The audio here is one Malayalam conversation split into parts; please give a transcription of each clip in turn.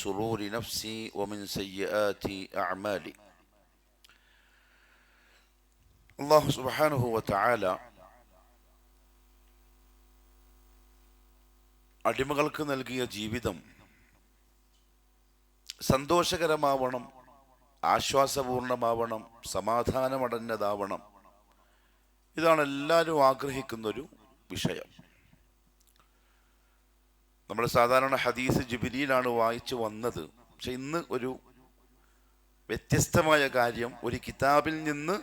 شرور نفسي ومن سيئات أعمالي. അല്ലാഹു സുബ്ഹാനഹു വ തആല അടിമകൾക്ക് നൽകിയ ജീവിതം സന്തോഷകരമാവണം, ആശ്വാസപൂർണമാവണം, സമാധാനമടഞ്ഞതാവണം. ഇതാണ് എല്ലാവരും ആഗ്രഹിക്കുന്നൊരു വിഷയം. നമ്മൾ സാധാരണ ഹദീസ് ജിബ്രീലാണ് വായിച്ചു വന്നത്. പക്ഷെ ഇന്ന് ഒരു വ്യത്യസ്തമായ കാര്യം ഒരു കിതാബിൽ നിന്ന്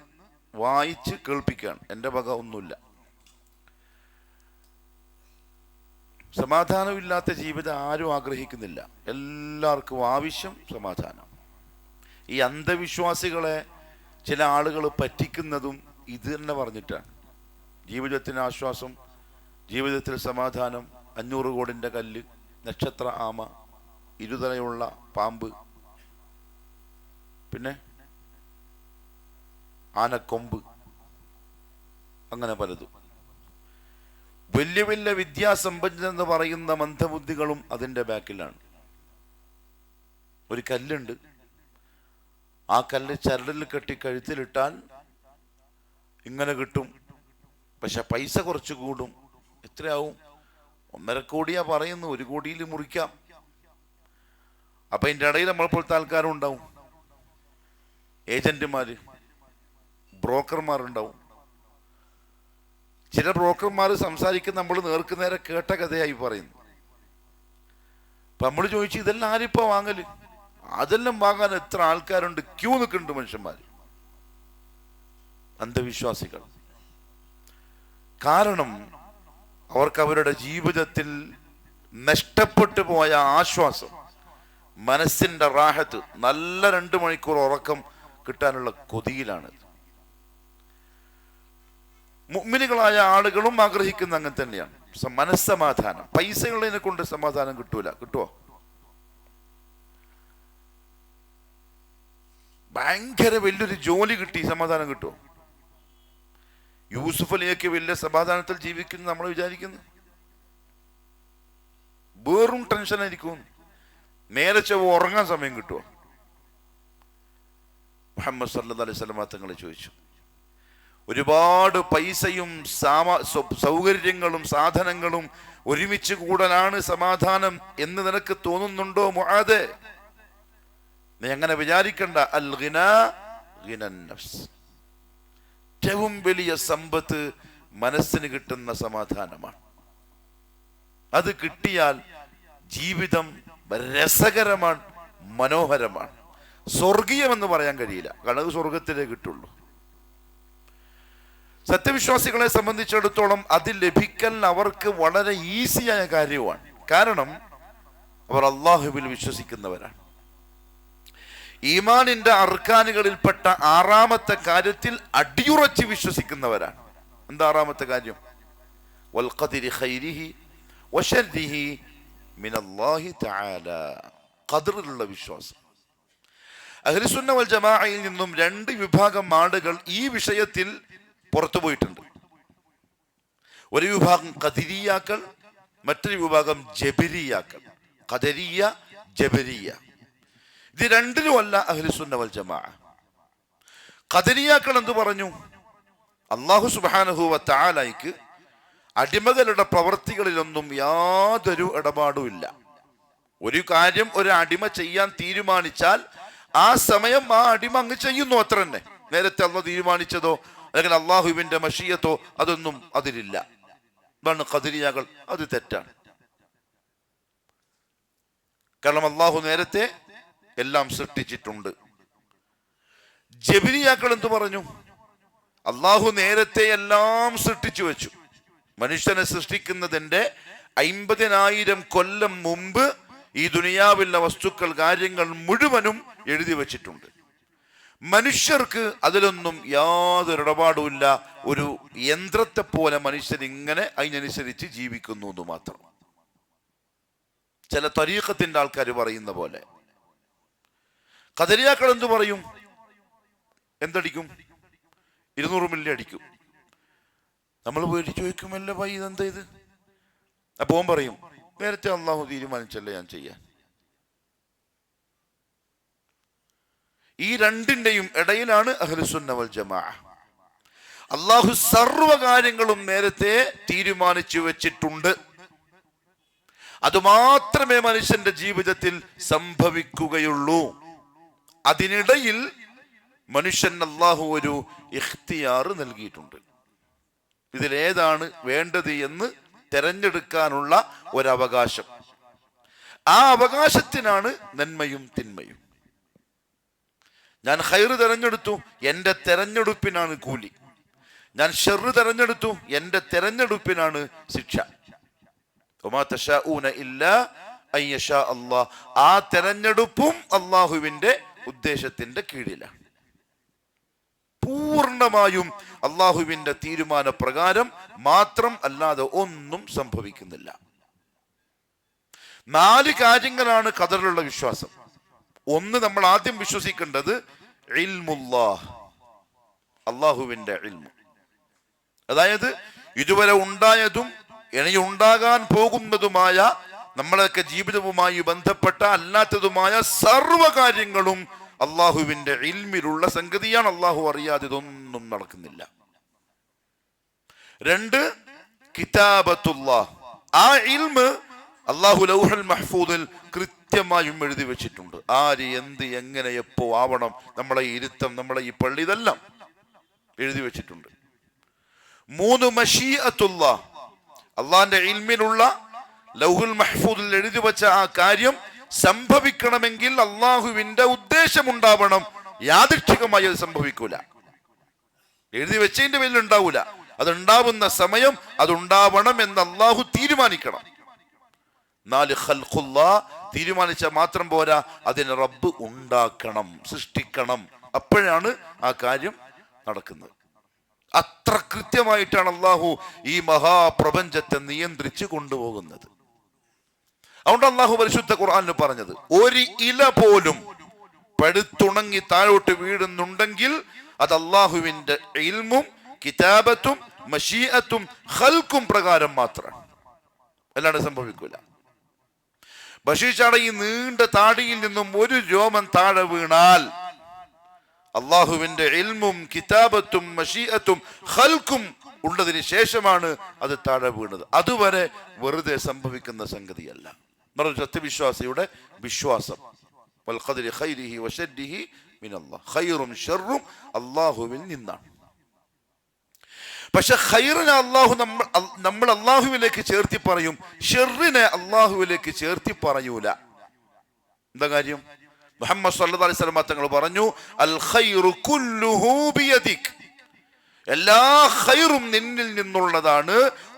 വായിച്ച് കേൾപ്പിക്കുകയാണ്. എൻ്റെ വക ഒന്നുമില്ല. സമാധാനമില്ലാത്ത ജീവിതം ആരും ആഗ്രഹിക്കുന്നില്ല. എല്ലാവർക്കും ആവശ്യം സമാധാനം. ഈ അന്ധവിശ്വാസികളെ ചില ആളുകൾ പറ്റിക്കുന്നതും ഇത് തന്നെ പറഞ്ഞിട്ടാണ്. ജീവിതത്തിന് ആശ്വാസം, ജീവിതത്തിൽ സമാധാനം, 500 കോടിൻ്റെ കല്ല്, നക്ഷത്ര ആമ, ഇരുതലയുള്ള പാമ്പ്, പിന്നെ ആനക്കൊമ്പ്, അങ്ങനെ പലതും. വലിയ വലിയ വിദ്യാസമ്പന്നരെന്ന് പറയുന്ന മന്ദബുദ്ധികളും അതിൻ്റെ ബാക്കിലാണ്. ഒരു കല്ലുണ്ട്, ആ കല്ല് ചരടിൽ കെട്ടി കഴുത്തിലിട്ടാൽ ഇങ്ങനെ കിട്ടും. പക്ഷെ പൈസ കുറച്ച് കൂടും. എത്രയാവും? 1.5 കോടിയാ പറയുന്നു. 1 കോടിയിൽ മുറിക്കാം. അപ്പൊ ഇതിൻ്റെ ഇടയിൽ നമ്മളെപ്പോലത്തെ ആൾക്കാരും ഉണ്ടാവും, ഏജന്റുമാര്, ബ്രോക്കർമാരുണ്ടാവും. ചില ബ്രോക്കർമാർ സംസാരിക്കുന്ന നമ്മൾ നേർക്കുനേരെ കേട്ട കഥയായി പറയുന്നു. അപ്പൊ നമ്മൾ ചോദിച്ചു, ഇതെല്ലാം ആരിപ്പോ വാങ്ങല്? അതെല്ലാം വാങ്ങാൻ എത്ര ആൾക്കാരുണ്ട്, ക്യൂ നിൽക്കുന്നുണ്ട് മനുഷ്യന്മാർ. അന്ധവിശ്വാസികൾ. കാരണം അവർക്ക് അവരുടെ ജീവിതത്തിൽ നഷ്ടപ്പെട്ടു പോയ ആശ്വാസം, മനസ്സിന്റെ റാഹത്ത്, നല്ല 2 മണിക്കൂർ ഉറക്കം കിട്ടാനുള്ള കൊതിയിലാണ്. മുഅ്മിനുകളായ ആളുകളും ആഗ്രഹിക്കുന്ന അങ്ങനെ തന്നെയാണ്, മനസ്സമാധാനം. പൈസകളതിനെ കൊണ്ട് സമാധാനം കിട്ടൂല. കിട്ടുമോ? ഭയങ്കര വലിയൊരു ജോലി കിട്ടി സമാധാനം കിട്ടുമോ? യൂസുഫ് അലിയൊക്കെ വലിയ സമാധാനത്തിൽ ജീവിക്കുന്നു നമ്മൾ വിചാരിക്കുന്നു. വേറും ടെൻഷനായിരിക്കും. നേരെ ചൊവ്വ ഉറങ്ങാൻ സമയം കിട്ടുമോ? മുഹമ്മദ് സല്ലല്ലാഹു അലൈഹി വസല്ലം തങ്ങൾ ചോദിച്ചു, ഒരുപാട് പൈസയും സൗകര്യങ്ങളും സാധനങ്ങളും ഒരുമിച്ച് കൂടലാണ് സമാധാനം എന്ന് നിനക്ക് തോന്നുന്നുണ്ടോ മുആദ്? നീ അങ്ങനെ വിചാരിക്കണ്ട. അൽ ഗിനാ ഗിനൻ നഫ്സ്. ഏറ്റവും വലിയ സമ്പത്ത് മനസ്സിന് കിട്ടുന്ന സമാധാനമാണ്. അത് കിട്ടിയാൽ ജീവിതം രസകരമാണ്, മനോഹരമാണ്. സ്വർഗീയമെന്ന് പറയാൻ കഴിയില്ല. കാരണം അത് സ്വർഗത്തിലേ കിട്ടുള്ളൂ. സത്യവിശ്വാസികളെ സംബന്ധിച്ചിടത്തോളം അത് ലഭിക്കൽ അവർക്ക് വളരെ ഈസിയായ കാര്യമാണ്. കാരണം അവർ അള്ളാഹുവിൽ വിശ്വസിക്കുന്നവരാണ്. ഈമാനിന്റെ അർക്കാനുകളിൽപ്പെട്ട 6ാമത്തെ കാര്യത്തിൽ അടിയുറച്ച് വിശ്വസിക്കുന്നവരാണ്. എന്താ 6ാമത്തെ കാര്യം? വൽ ഖദരി ഖൈരിഹി വശർരിഹി മിനല്ലാഹി തആല. ഖദറിലുള്ള വിശ്വാസം. അഹ്ലുസുന്ന വൽ ജമാഅയിൽ നിന്നും 2 വിഭാഗം ആളുകൾ ഈ വിഷയത്തിൽ പുറത്തു പോയിട്ടുണ്ട്. ഒരു വിഭാഗം ഖദരിയാക്കൾ, മറ്റൊരു വിഭാഗം ജബരിയാക്കൾ. ഖദരിയ, ജബരിയ, ഇത് രണ്ടിലുമല്ല അഹ്ലുസുന്ന വൽ ജമാഅ. ഖദരിയാക്കൾ എന്ത് പറഞ്ഞു? അല്ലാഹു സുബ്ഹാനഹു വ തആലയ്ക്ക് അടിമകളുടെ പ്രവർത്തികളിലൊന്നും യാതൊരു ഇടപാടുമില്ല. ഒരു കാര്യം ഒരു അടിമ ചെയ്യാൻ തീരുമാനിച്ചാൽ ആ സമയം ആ അടിമ അങ്ങ് ചെയ്യുന്നു, അത്ര തന്നെ. നേരത്തെ അല്ലാഹു തീരുമാനിച്ചതോ അല്ലെങ്കിൽ അള്ളാഹുവിന്റെ മശിയത്തോ അതൊന്നും അതിലില്ല. ഇതാണ് ഖദരിയാക്കൾ. അത് തെറ്റാണ്. കാരണം അള്ളാഹു നേരത്തെ എല്ലാം സൃഷ്ടിച്ചിട്ടുണ്ട്. ജബരിയാക്കൾ എന്ത് പറഞ്ഞു? അള്ളാഹു നേരത്തെ എല്ലാം സൃഷ്ടിച്ചു വെച്ചു. മനുഷ്യനെ സൃഷ്ടിക്കുന്നതിന്റെ 50,000 കൊല്ലം മുമ്പ് ഈ ദുനിയാവിലെ വസ്തുക്കൾ, കാര്യങ്ങൾ മുഴുവനും എഴുതി വച്ചിട്ടുണ്ട്. മനുഷ്യർക്ക് അതിലൊന്നും യാതൊരു ഇടപാടുമില്ല. ഒരു യന്ത്രത്തെ പോലെ മനുഷ്യൻ ഇങ്ങനെ അതിനനുസരിച്ച് ജീവിക്കുന്നു എന്ന് മാത്രം. ചില തരീഖത്തിന്റെ ആൾക്കാർ പറയുന്ന പോലെ. ഖദരിയാക്കൾ എന്തു പറയും? എന്തടിക്കും? 200 മില്ലി അടിക്കും. നമ്മൾ പോയിട്ട് ചോദിക്കുമല്ലോ, ഭായി ഇതെന്താ ഇത്? അപ്പോൾ പറയും, നേരത്തെ അള്ളാഹു തീരുമാനിച്ചല്ലേ ഞാൻ ചെയ്യാൻ. ഈ രണ്ടിന്റെയും ഇടയിലാണ് അഹ്ലുസുന്ന വൽ ജമാഅ. അള്ളാഹു സർവകാര്യങ്ങളും നേരത്തെ തീരുമാനിച്ചു വെച്ചിട്ടുണ്ട്. അതുമാത്രമേ മനുഷ്യന്റെ ജീവിതത്തിൽ സംഭവിക്കുകയുള്ളൂ. അതിനിടയിൽ മനുഷ്യൻ അള്ളാഹു ഒരു ഇഖ്തിയാർ നൽകിയിട്ടുണ്ട്. ഇതിലേതാണ് വേണ്ടത് എന്ന് തെരഞ്ഞെടുക്കാനുള്ള ഒരവകാശം. ആ അവകാശത്തിനാണ് നന്മയും തിന്മയും. ഞാൻ ഖൈറ് തെരഞ്ഞെടുത്തു, എൻ്റെ തെരഞ്ഞെടുപ്പിനാണ് കൂലി. ഞാൻ ഷർറ് തെരഞ്ഞെടുത്തു, എൻ്റെ തെരഞ്ഞെടുപ്പിനാണ് ശിക്ഷ. വമാ തശാഊന ഇല്ലാ അൻ യശാ അല്ലാഹ്. ആ തെരഞ്ഞെടുപ്പും അള്ളാഹുവിന്റെ ഉദ്ദേശത്തിന്റെ കീഴിലാണ്. പൂർണ്ണമായും അള്ളാഹുവിന്റെ തീരുമാന പ്രകാരം മാത്രം, അല്ലാതെ ഒന്നും സംഭവിക്കുന്നില്ല. 4 കാര്യങ്ങളാണ് ഖദറിലുള്ള വിശ്വാസം. ഒന്ന്, നമ്മൾ ആദ്യം വിശ്വസിക്കേണ്ടത് ഇൽമുല്ലാഹ്, അള്ളാഹുവിന്റെ ഇൽമു. അതായത് ഇതുവരെ ഉണ്ടായതും ഇനി ഉണ്ടാകാൻ പോകുന്നതുമായ നമ്മളൊക്കെ ജീവിതവുമായി ബന്ധപ്പെട്ട അല്ലാത്തതുമായ സർവകാര്യങ്ങളും അള്ളാഹുവിന്റെ ഇൽമിലുള്ള സംഗതിയാണ്. അള്ളാഹു അറിയാതെ ഇതൊന്നും നടക്കുന്നില്ല. 2, കിതാബത്തുല്ലാഹ്. ആ ഇൽമ് അള്ളാഹു ലൗഹുൽ മഹ്ഫൂദിൽ കൃത്യമായും എഴുതി വെച്ചിട്ടുണ്ട്. ആര്, എന്ത്, എങ്ങനെ, എപ്പോ ആവണം, നമ്മളെ ഇരുത്തം, നമ്മളെ ഈ പള്ളി, ഇതെല്ലാം എഴുതി വെച്ചിട്ടുണ്ട്. 3, മശീഅത്തുല്ലാഹ്. അള്ളാഹിന്റെ ഇൽമിലുള്ള ലൗഹുൽ മഹ്ഫൂദിൽ എഴുതി വെച്ച ആ കാര്യം സംഭവിക്കണമെങ്കിൽ അള്ളാഹുവിന്റെ ഉദ്ദേശമുണ്ടാവണം. യാദൃച്ഛികമായി അത് സംഭവിക്കൂല. എഴുതി വെച്ചതിന്റെ പേരിൽ ഉണ്ടാവൂല. അതുണ്ടാവുന്ന സമയം അതുണ്ടാവണം എന്ന് അള്ളാഹു തീരുമാനിക്കണം. 4, ഖൽഖുല്ലാഹ്. തീരുമാനിച്ചാൽ മാത്രം പോരാ, അതിന് റബ്ബ് ഉണ്ടാക്കണം, സൃഷ്ടിക്കണം. അപ്പോഴാണ് ആ കാര്യം നടക്കുന്നത്. അത്ര കൃത്യമായിട്ടാണ് അള്ളാഹു ഈ മഹാപ്രപഞ്ചത്തെ നിയന്ത്രിച്ച് കൊണ്ടുപോകുന്നത്. അതുകൊണ്ട് അള്ളാഹു പരിശുദ്ധ ഖുർആനിൽ പറഞ്ഞത്, ഒരു ഇല പോലും പഴുത്തുണങ്ങി താഴോട്ട് വീഴുന്നുണ്ടെങ്കിൽ അത് അള്ളാഹുവിന്റെ ഇൽമും കിതാബത്തും മശീഅത്തും ഖൽഖും പ്രകാരം മാത്രമാണ്, അല്ലാണ്ട് സംഭവിക്കൂല. ബഷീഷാടെ ഈ നീണ്ട താടിയിൽ നിന്നും ഒരു രോമം താഴെ വീണാൽ അള്ളാഹുവിന്റെ ഇൽമും കിതാബത്തും മശീഅത്തും ഖൽഖും ഉള്ളതിന് ശേഷമാണ് അത് താഴെ വീണത്. അതുവരെ വെറുതെ സംഭവിക്കുന്ന സംഗതിയല്ല. സത്യവിശ്വാസിയുടെ വിശ്വാസം വൽ ഖദരി ഖൈരിഹി വശർരിഹി മിനല്ലാഹ്. ഖൈറും ശർറും അള്ളാഹുവിൽ നിന്നാണ്. പക്ഷെ ഖൈറിനെ നമ്മൾ അള്ളാഹുവിലേക്ക് ചേർത്തി പറയും, ഷർറിനെ അള്ളാഹുവിലേക്ക് ചേർത്തി പറയൂല. എന്താ കാര്യം? മുഹമ്മദ് സല്ലല്ലാഹു അലൈഹി വസല്ലം തങ്ങൾ പറഞ്ഞു, അൽ ഖൈറു കുല്ലുഹു ബിയദിക്. എല്ലാ ഖൈറും നിന്നിൽ നിന്നുള്ളതാണ്.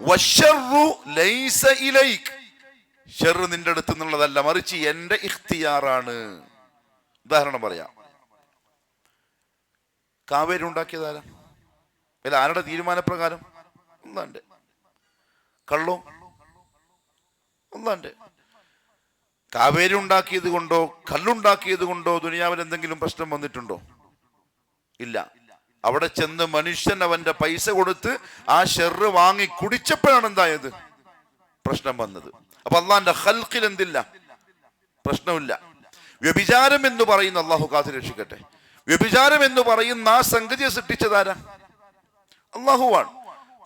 വശർറു ലൈസ ഇലൈക്. ഷർറ് നിന്റെ അടുത്ത് നിന്നുള്ളതല്ല, മറിച്ച് എന്റെ ഇഖ്തിയാറാണ്. ഉദാഹരണം പറയാം. കാവേരി ഉണ്ടാക്കിയതാരാ? അല്ല, ആരുടെ തീരുമാനപ്രകാരം? ഒന്നാണ്ട്. കള്ളോ? ഒന്നാണ്ട്. കാവേരി ഉണ്ടാക്കിയത് കൊണ്ടോ കല്ലുണ്ടാക്കിയത് കൊണ്ടോ ദുനിയാവിൽ എന്തെങ്കിലും പ്രശ്നം വന്നിട്ടുണ്ടോ? ഇല്ല. അവിടെ ചെന്ന് മനുഷ്യൻ അവന്റെ പൈസ കൊടുത്ത് ആ ഷെറ് വാങ്ങി കുടിച്ചപ്പോഴാണ് എന്തായത്? പ്രശ്നം വന്നത്. അപ്പൊ അള്ളാന്റെ ഖൽഖിൽ എന്തില്ല? പ്രശ്നമില്ല. വ്യഭിചാരം എന്ന് പറയുന്ന, അള്ളാഹു കാത്തു രക്ഷിക്കട്ടെ, വ്യഭിചാരം എന്ന് പറയുന്ന ആ സംഗതിയെ സൃഷ്ടിച്ചതാരാ? അള്ളാഹുവാണ്.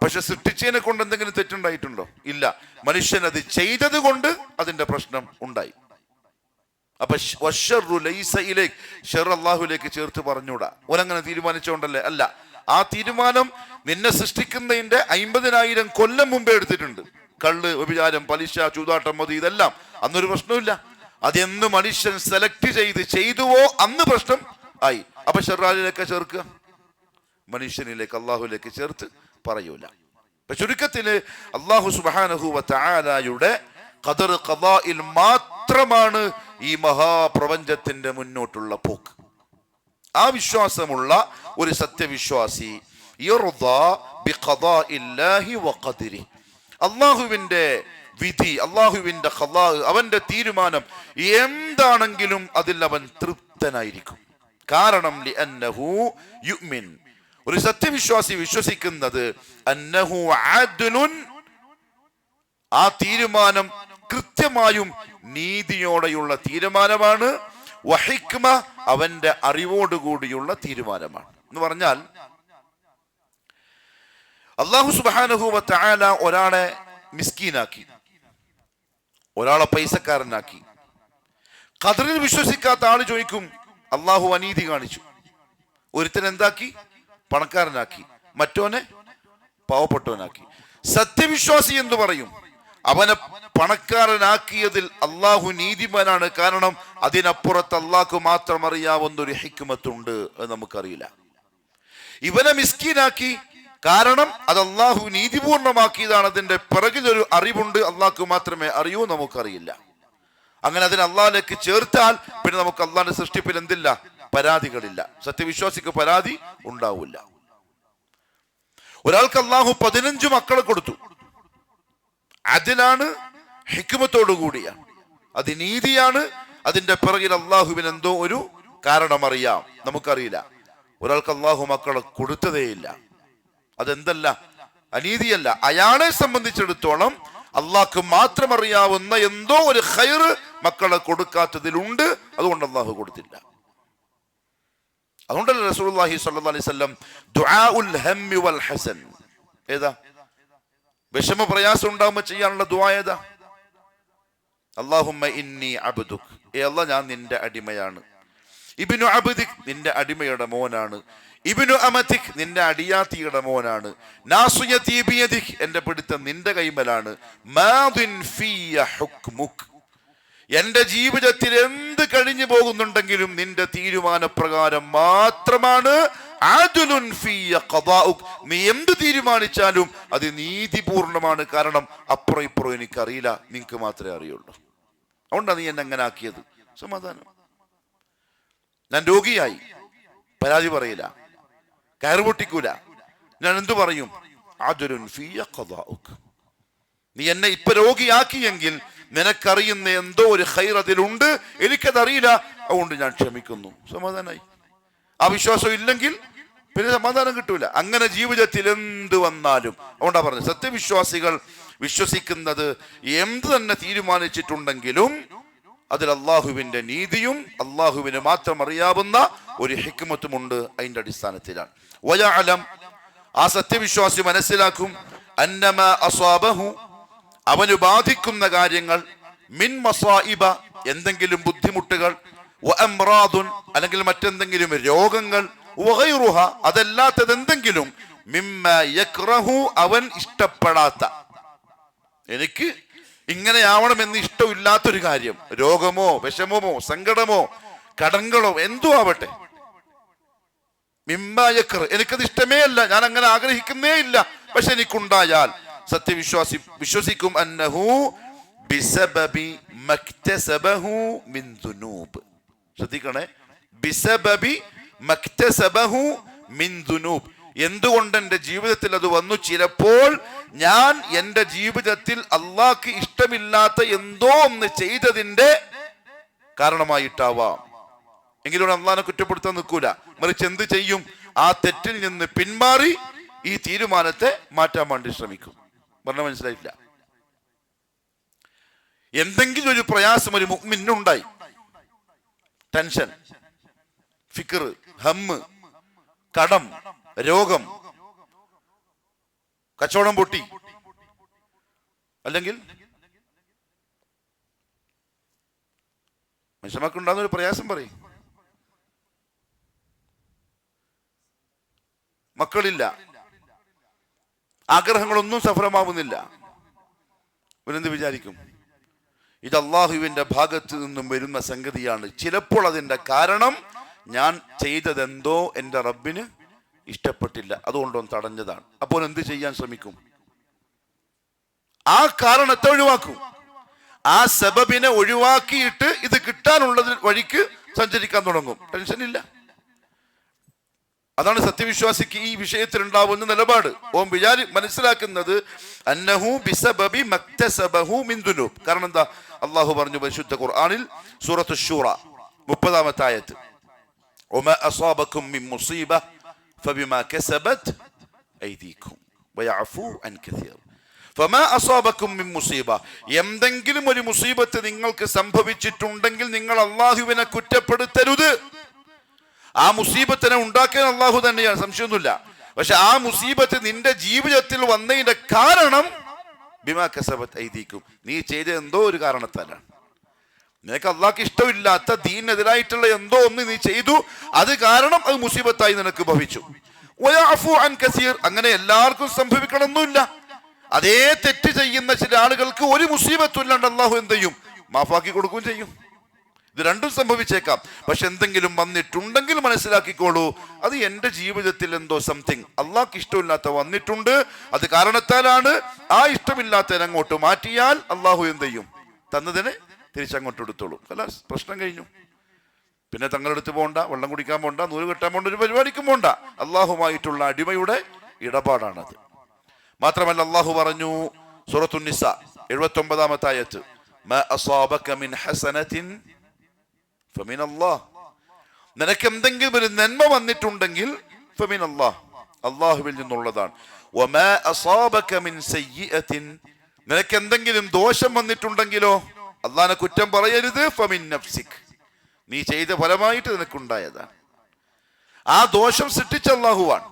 പക്ഷെ സൃഷ്ടിച്ചതിനെ കൊണ്ട് എന്തെങ്കിലും തെറ്റുണ്ടായിട്ടുണ്ടോ? ഇല്ല. മനുഷ്യൻ അത് ചെയ്തത് കൊണ്ട് അതിന്റെ പ്രശ്നം ഉണ്ടായി. അപ്പൊ ഷർ അള്ളാഹുലേക്ക് ചേർത്ത് പറഞ്ഞൂടാ. ഓനങ്ങനെ തീരുമാനിച്ചുകൊണ്ടല്ലേ? അല്ല. ആ തീരുമാനം നിന്നെ സൃഷ്ടിക്കുന്നതിന്റെ 50,000 കൊല്ലം മുമ്പേ എടുത്തിട്ടുണ്ട്. കള്ള്, വ്യഭിചാരം, പലിശ, ചൂതാട്ടം, മതി, ഇതെല്ലാം അന്നൊരു പ്രശ്നമില്ല. അതെന്ന് മനുഷ്യൻ സെലക്ട് ചെയ്തുവോ അന്ന് പ്രശ്നം ആയി. അപ്പൊ ഷർറാലിലേക്ക് ചേർക്കുക, മനുഷ്യനിലേക്ക് അള്ളാഹുലേക്ക് ചേർത്ത് പറയൂല. ചുരുക്കത്തില് അള്ളാഹു സുബ്ഹാനഹു വ തആലയുടെ ഖദർ ഖദാഇൽ മാത്രമാണ് ഈ മഹാപ്രപഞ്ചത്തിന്റെ മുന്നോട്ടുള്ള പോക്ക്. ആ വിശ്വാസമുള്ള ഒരു സത്യവിശ്വാസി യർദാ ബിഖദാഇല്ലാഹി വഖദരി. അള്ളാഹുവിന്റെ വിധി, അള്ളാഹുവിന്റെ ഖദാ, അവന്റെ തീരുമാനം എന്താണെങ്കിലും അതിൽ അവൻ തൃപ്തനായിരിക്കും. കാരണം ലിഅന്നഹു യുഅ്മിൻ, ഒരു സത്യവിശ്വാസി വിശ്വസിക്കുന്നത് അന്നഹു അദ്ലുൻ, ആ തീരുമാനം കൃത്യമായും നീതിയോടെയുള്ള തീരുമാനമാണ്. വഹിക്മ അവന്റെ അറിവോടുകൂടിയുള്ള തീരുമാനമാണ്. എന്ന് പറഞ്ഞാൽ അല്ലാഹു സുബ്ഹാനഹു വ തആല ഒരാളെ മിസ്കീനാക്കി, ഒരാളെ പൈസക്കാരനാക്കി. ഖദറിൽ വിശ്വസിക്കാത്ത ആള് ചോദിക്കും അള്ളാഹു അനീതി കാണിച്ചു. ഒരുത്തൻ എന്താക്കി? പണക്കാരനാക്കി, മറ്റോനെ പാവപ്പെട്ടവനാക്കി. സത്യവിശ്വാസി എന്ന് പറയും അവനെ പണക്കാരനാക്കിയതിൽ അള്ളാഹു നീതിമാനാണ്. കാരണം അതിനപ്പുറത്ത് അള്ളാഹു മാത്രം അറിയാവുന്ന ഒരു ഹിക്മത്തുണ്ട്, അത് നമുക്കറിയില്ല. ഇവനെ മിസ്കീനാക്കി, കാരണം അത് അള്ളാഹു നീതിപൂർണമാക്കിയതാണ്. അതിന്റെ പിറകിലൊരു അറിവുണ്ട്, അള്ളാഹു മാത്രമേ അറിയൂ, നമുക്കറിയില്ല. അങ്ങനെ അതിന് അള്ളാഹിലേക്ക് ചേർത്താൽ പിന്നെ നമുക്ക് അള്ളാഹിന്റെ സൃഷ്ടിപ്പിൽ എന്തില്ല? പരാതികളില്ല. സത്യവിശ്വാസിക്ക് പരാതി ഉണ്ടാവില്ല. ഒരാൾക്ക് അള്ളാഹു 15 മക്കളെ കൊടുത്തു. അതിലാണ്, ഹിക്മത്തോടു കൂടിയാണ്, അത് നീതിയാണ്. അതിന്റെ പിറകിൽ അള്ളാഹുവിന് എന്തോ ഒരു കാരണം അറിയാം, നമുക്കറിയില്ല. ഒരാൾക്ക് അള്ളാഹു മക്കളെ കൊടുത്തതേയില്ല, അതെന്തല്ല? അനീതിയല്ല. അയാളെ സംബന്ധിച്ചിടത്തോളം അള്ളാഹ്ക്ക് മാത്രം അറിയാവുന്ന എന്തോ ഒരു ഖൈർ മക്കളെ കൊടുക്കാത്തതിലുണ്ട്, അതുകൊണ്ട് അള്ളാഹു കൊടുത്തില്ല. അതുകൊണ്ടല്ലേ റസൂലുള്ളാഹി സ്വല്ലല്ലാഹു അലൈഹി വസല്ലം ദുആഉൽ ഹമ്മി വൽ ഹസൻ, ഏതാ വിഷമ പ്രയാസം ഉണ്ടാകുമ്പോൾ ചെയ്യാനുള്ള ദുആ ഏതാ? അല്ലാഹുമ്മ ഇന്നി അബ്ദുക്, ഏ അല്ലാഹ് ഞാൻ നിന്റെ അടിമയാണ്. ഇബ്നു അബ്ദിക്, നിന്റെ അടിമയുടെ മോനാണ്. ഇബ്നു അമതിക്, നിന്റെ അടിയാത്തിയുടെ മോനാണ്. നാസിയതി ബിയദിക്, എന്റെ പിടുത്തം നിന്റെ കൈമലാണ്. മാദിൻ ഫിയ ഹുക്മുക്, എന്റെ ജീവിതത്തിൽ എന്ത് കഴിഞ്ഞു പോകുന്നുണ്ടെങ്കിലും നിന്റെ തീരുമാനപ്രകാരം മാത്രമാണ്. ആദുലുൻ ഫിയ ഖദാഉക്, നീ എന്ത് തീരുമാനിച്ചാലും അത് നീതിപൂർണമാണ്. കാരണം അപ്പുറം ഇപ്പുറം എനിക്കറിയില്ല, നിനക്ക് മാത്രമേ അറിയുള്ളൂ. അതുകൊണ്ടാണ് നീ എന്നെ അങ്ങനെ ആക്കിയത്. സമാധാനം. ഞാൻ രോഗിയായി, പരാതി പറയില്ല, കയറ് പൊട്ടിക്കൂല. ഞാൻ എന്തു പറയും? ആദുലുൻ ഫിയ ഖദാഉക്, നീ എന്നെ ഇപ്പൊ രോഗിയാക്കിയെങ്കിൽ നിനക്കറിയുന്ന എന്തോ ഒരു ഖൈർ അതിലുണ്ട്, എനിക്കതറിയില്ല, അതുകൊണ്ട് ഞാൻ ക്ഷമിക്കുന്നു. സമാധാനമായി. ആ വിശ്വാസം ഇല്ലെങ്കിൽ പിന്നെ സമാധാനം കിട്ടൂല. അങ്ങനെ ജീവിതത്തിൽ എന്ത് വന്നാലും, അതുകൊണ്ടാ പറഞ്ഞത് സത്യവിശ്വാസികൾ വിശ്വസിക്കുന്നത് എന്ത് തന്നെ തീരുമാനിച്ചിട്ടുണ്ടെങ്കിലും അതിൽ അള്ളാഹുവിന്റെ നീതിയും അള്ളാഹുവിന് മാത്രം അറിയാവുന്ന ഒരു ഹിക്മത്തുമുണ്ട്. അതിന്റെ അടിസ്ഥാനത്തിലാണ് വയഅലം, ആ സത്യവിശ്വാസി മനസ്സിലാക്കും, അന്നമാ അസ്വാബഹു, അവന് ബാധിക്കുന്ന കാര്യങ്ങൾ, മിൻ മസായിബ, എന്തെങ്കിലും ബുദ്ധിമുട്ടുകൾ, വഅംറാദുൻ, അല്ലെങ്കിൽ മറ്റെന്തെങ്കിലും രോഗങ്ങൾ, വഗൈറുഹ, അതല്ലാത്തത് എന്തെങ്കിലും, മിമ്മ യക്റഹു, അവൻ ഇഷ്ടപ്പെടാത്ത, എനിക്ക് ഇങ്ങനെയാവണമെന്ന് ഇഷ്ടമില്ലാത്തൊരു കാര്യം, രോഗമോ വിഷമമോ സങ്കടമോ കടങ്ങളോ എന്തോ ആവട്ടെ, മിമ്മ യക്റ, എനിക്കത് ഇഷ്ടമേ അല്ല, ഞാൻ അങ്ങനെ ആഗ്രഹിക്കുന്നേ ഇല്ല, പക്ഷെ എനിക്കുണ്ടായാൽ സത്യവിശ്വാസി വിശ്വസിക്കും അന്നഹു ബിസബബി മക്തസബഹു മിൻ ദുനൂബ്. ശ്രദ്ധിക്കണേ, ബിസബബി മക്തസബഹു മിൻ ദുനൂബ്, എന്തുകൊണ്ട് എൻ്റെ ജീവിതത്തിൽ അത് വന്നു? ചിലപ്പോൾ ഞാൻ എൻ്റെ ജീവിതത്തിൽ അള്ളാഹ്ക്ക് ഇഷ്ടമില്ലാത്ത എന്തോ ഒന്ന് ചെയ്തതിൻ്റെ കാരണമായിട്ടാവാം. എങ്കിലും അള്ളാഹിനെ കുറ്റപ്പെടുത്താൻ നിൽക്കൂല, മറിച്ച് എന്ത് ചെയ്യും? ആ തെറ്റിൽ നിന്ന് പിന്മാറി ഈ തീരുമാനത്തെ മാറ്റാൻ വേണ്ടി ശ്രമിക്കും. പറഞ്ഞ മനസ്സിലായില്ല? എന്തെങ്കിലും ഒരു പ്രയാസം ഒരു മുഅ്മിനുണ്ടായി, ടെൻഷൻ, ഫിക്ർ, ഹമ്മ്, കടം, രോഗം, കച്ചവടം പൊട്ടി, അല്ലെങ്കിൽ മനുഷ്യന്മാർക്കുണ്ടാകുന്ന ഒരു പ്രയാസം പറയും, മക്കളില്ല, ആഗ്രഹങ്ങളൊന്നും സഫലമാവുന്നില്ല, ഇവരെന്ത് വിചാരിക്കും? ഇത് അള്ളാഹുവിന്റെ ഭാഗത്ത് നിന്നും വരുന്ന സംഗതിയാണ്. ചിലപ്പോൾ അതിന്റെ കാരണം ഞാൻ ചെയ്തതെന്തോ എൻ്റെ റബ്ബിന് ഇഷ്ടപ്പെട്ടില്ല, അതുകൊണ്ടൊന്ന് തടഞ്ഞതാണ്. അപ്പോൾ എന്ത് ചെയ്യാൻ ശ്രമിക്കും? ആ കാരണത്തെ ഒഴിവാക്കും, ആ സബബിനെ ഒഴിവാക്കിയിട്ട് ഇത് കിട്ടാനുള്ളത് വഴിക്ക് സഞ്ചരിക്കാൻ തുടങ്ങും. ടെൻഷൻ ഇല്ല. അതാണ് സത്യവിശ്വാസിക്ക് ഈ വിഷയത്തിൽ ഉണ്ടാവുന്ന നിലപാട്. ഓം മനസ്സിലാക്കുന്നത് അന്നഹു ബിസബബി മക്തസബഹു മിൻ ദുനൂബ്. കാരണം എന്താ? അള്ളാഹു പറഞ്ഞു പരിശുദ്ധ ഖുർആനിൽ സൂറത്തു ശൂറ 30-ാമത്തെ ആയത്ത്, വമാ അസാബകും മിൻ മുസീബ ഫബിമാ കസബത് ഐദീകും വയഅഫു അൻ കസീർ ഫമാ അസാബക്കും മിൻ മുസീബ, എന്തെങ്കിലും ഒരു മുസീബത്ത് നിങ്ങൾക്ക് സംഭവിച്ചിട്ടുണ്ടെങ്കിൽ നിങ്ങൾ അള്ളാഹുവിനെ കുറ്റപ്പെടുത്തരുത്. ആ മുസീബത്തിനെ ഉണ്ടാക്കാൻ അള്ളാഹു തന്നെയാണ്, സംശയമൊന്നുമില്ല. പക്ഷെ ആ മുസീബത്ത് നിന്റെ ജീവിതത്തിൽ വന്നതിന്റെ കാരണം ബിമാ കസബത് ഐദീക്കും, നീ ചെയ്ത എന്തോ ഒരു കാരണത്താലാണ്. നിനക്ക് അള്ളാഹ്ക്ക് ഇഷ്ടമില്ലാത്ത ദീനെതിരായിട്ടുള്ള എന്തോ ഒന്ന് നീ ചെയ്തു, അത് കാരണം അത് മുസീബത്തായി നിനക്ക് ഭവിച്ചു. വയഅഫു അൻ കസീർ, അങ്ങനെ എല്ലാവർക്കും സംഭവിക്കണമെന്നില്ല. അതേ തെറ്റ് ചെയ്യുന്ന ചില ആളുകൾക്ക് ഒരു മുസീബത്തും ഇല്ലാണ്ട് അള്ളാഹു എന്ത് ചെയ്യും? മാഫാക്കി കൊടുക്കുകയും ചെയ്യും. ഇത് രണ്ടും സംഭവിച്ചേക്കാം. പക്ഷെ എന്തെങ്കിലും വന്നിട്ടുണ്ടെങ്കിൽ മനസ്സിലാക്കിക്കോളൂ, അത് എൻ്റെ ജീവിതത്തിൽ എന്തോ സംതിങ് അള്ളാഹ്ക്ക് ഇഷ്ടമില്ലാത്ത വന്നിട്ടുണ്ട്, അത് കാരണത്താലാണ്. ആ ഇഷ്ടമില്ലാത്തതിനെ അങ്ങോട്ട് മാറ്റിയാൽ അള്ളാഹു എന്ത് ചെയ്യും? തന്നതിന് തിരിച്ചങ്ങോട്ട് എടുത്തോളൂ. അല്ല, പ്രശ്നം കഴിഞ്ഞു. പിന്നെ തങ്ങളെടുത്ത് പോകണ്ട, വെള്ളം കുടിക്കാൻ പോണ്ട, നൂല് കെട്ടാൻ പോണ്ട, ഒരു പരിപാടിക്കും പോണ്ട. അള്ളാഹുമായിട്ടുള്ള അടിമയുടെ ഇടപാടാണത്. മാത്രമല്ല അള്ളാഹു പറഞ്ഞു സൂറത്തുൻ നിസാ 79-ാമത്തെ ആയത്ത്, മാ അസാബക മിൻ ഹസനത്തിൻ ഫമിൻ അല്ലാഹ്, നിനക്ക് എന്തെങ്കിലും ഒരു നന്മ വന്നിട്ടുണ്ടെങ്കിൽ ഫമിൻ അല്ലാഹ്, അള്ളാഹുവിൽ നിന്നുള്ളതാണ്. വമാ അസാബക മിൻ സയ്യിഅത്തിൻ, നിനക്ക് എന്തെങ്കിലും ദോഷം വന്നിട്ടുണ്ടെങ്കിലോ അള്ളാഹിനെ കുറ്റം പറയരുത്. ഫമിൻ നഫ്സിക്, നീ ചെയ്ത ഫലമായിട്ട് നിനക്കുണ്ടായതാണ്. ആ ദോഷം സൃഷ്ടിച്ച അള്ളാഹുവാണ്.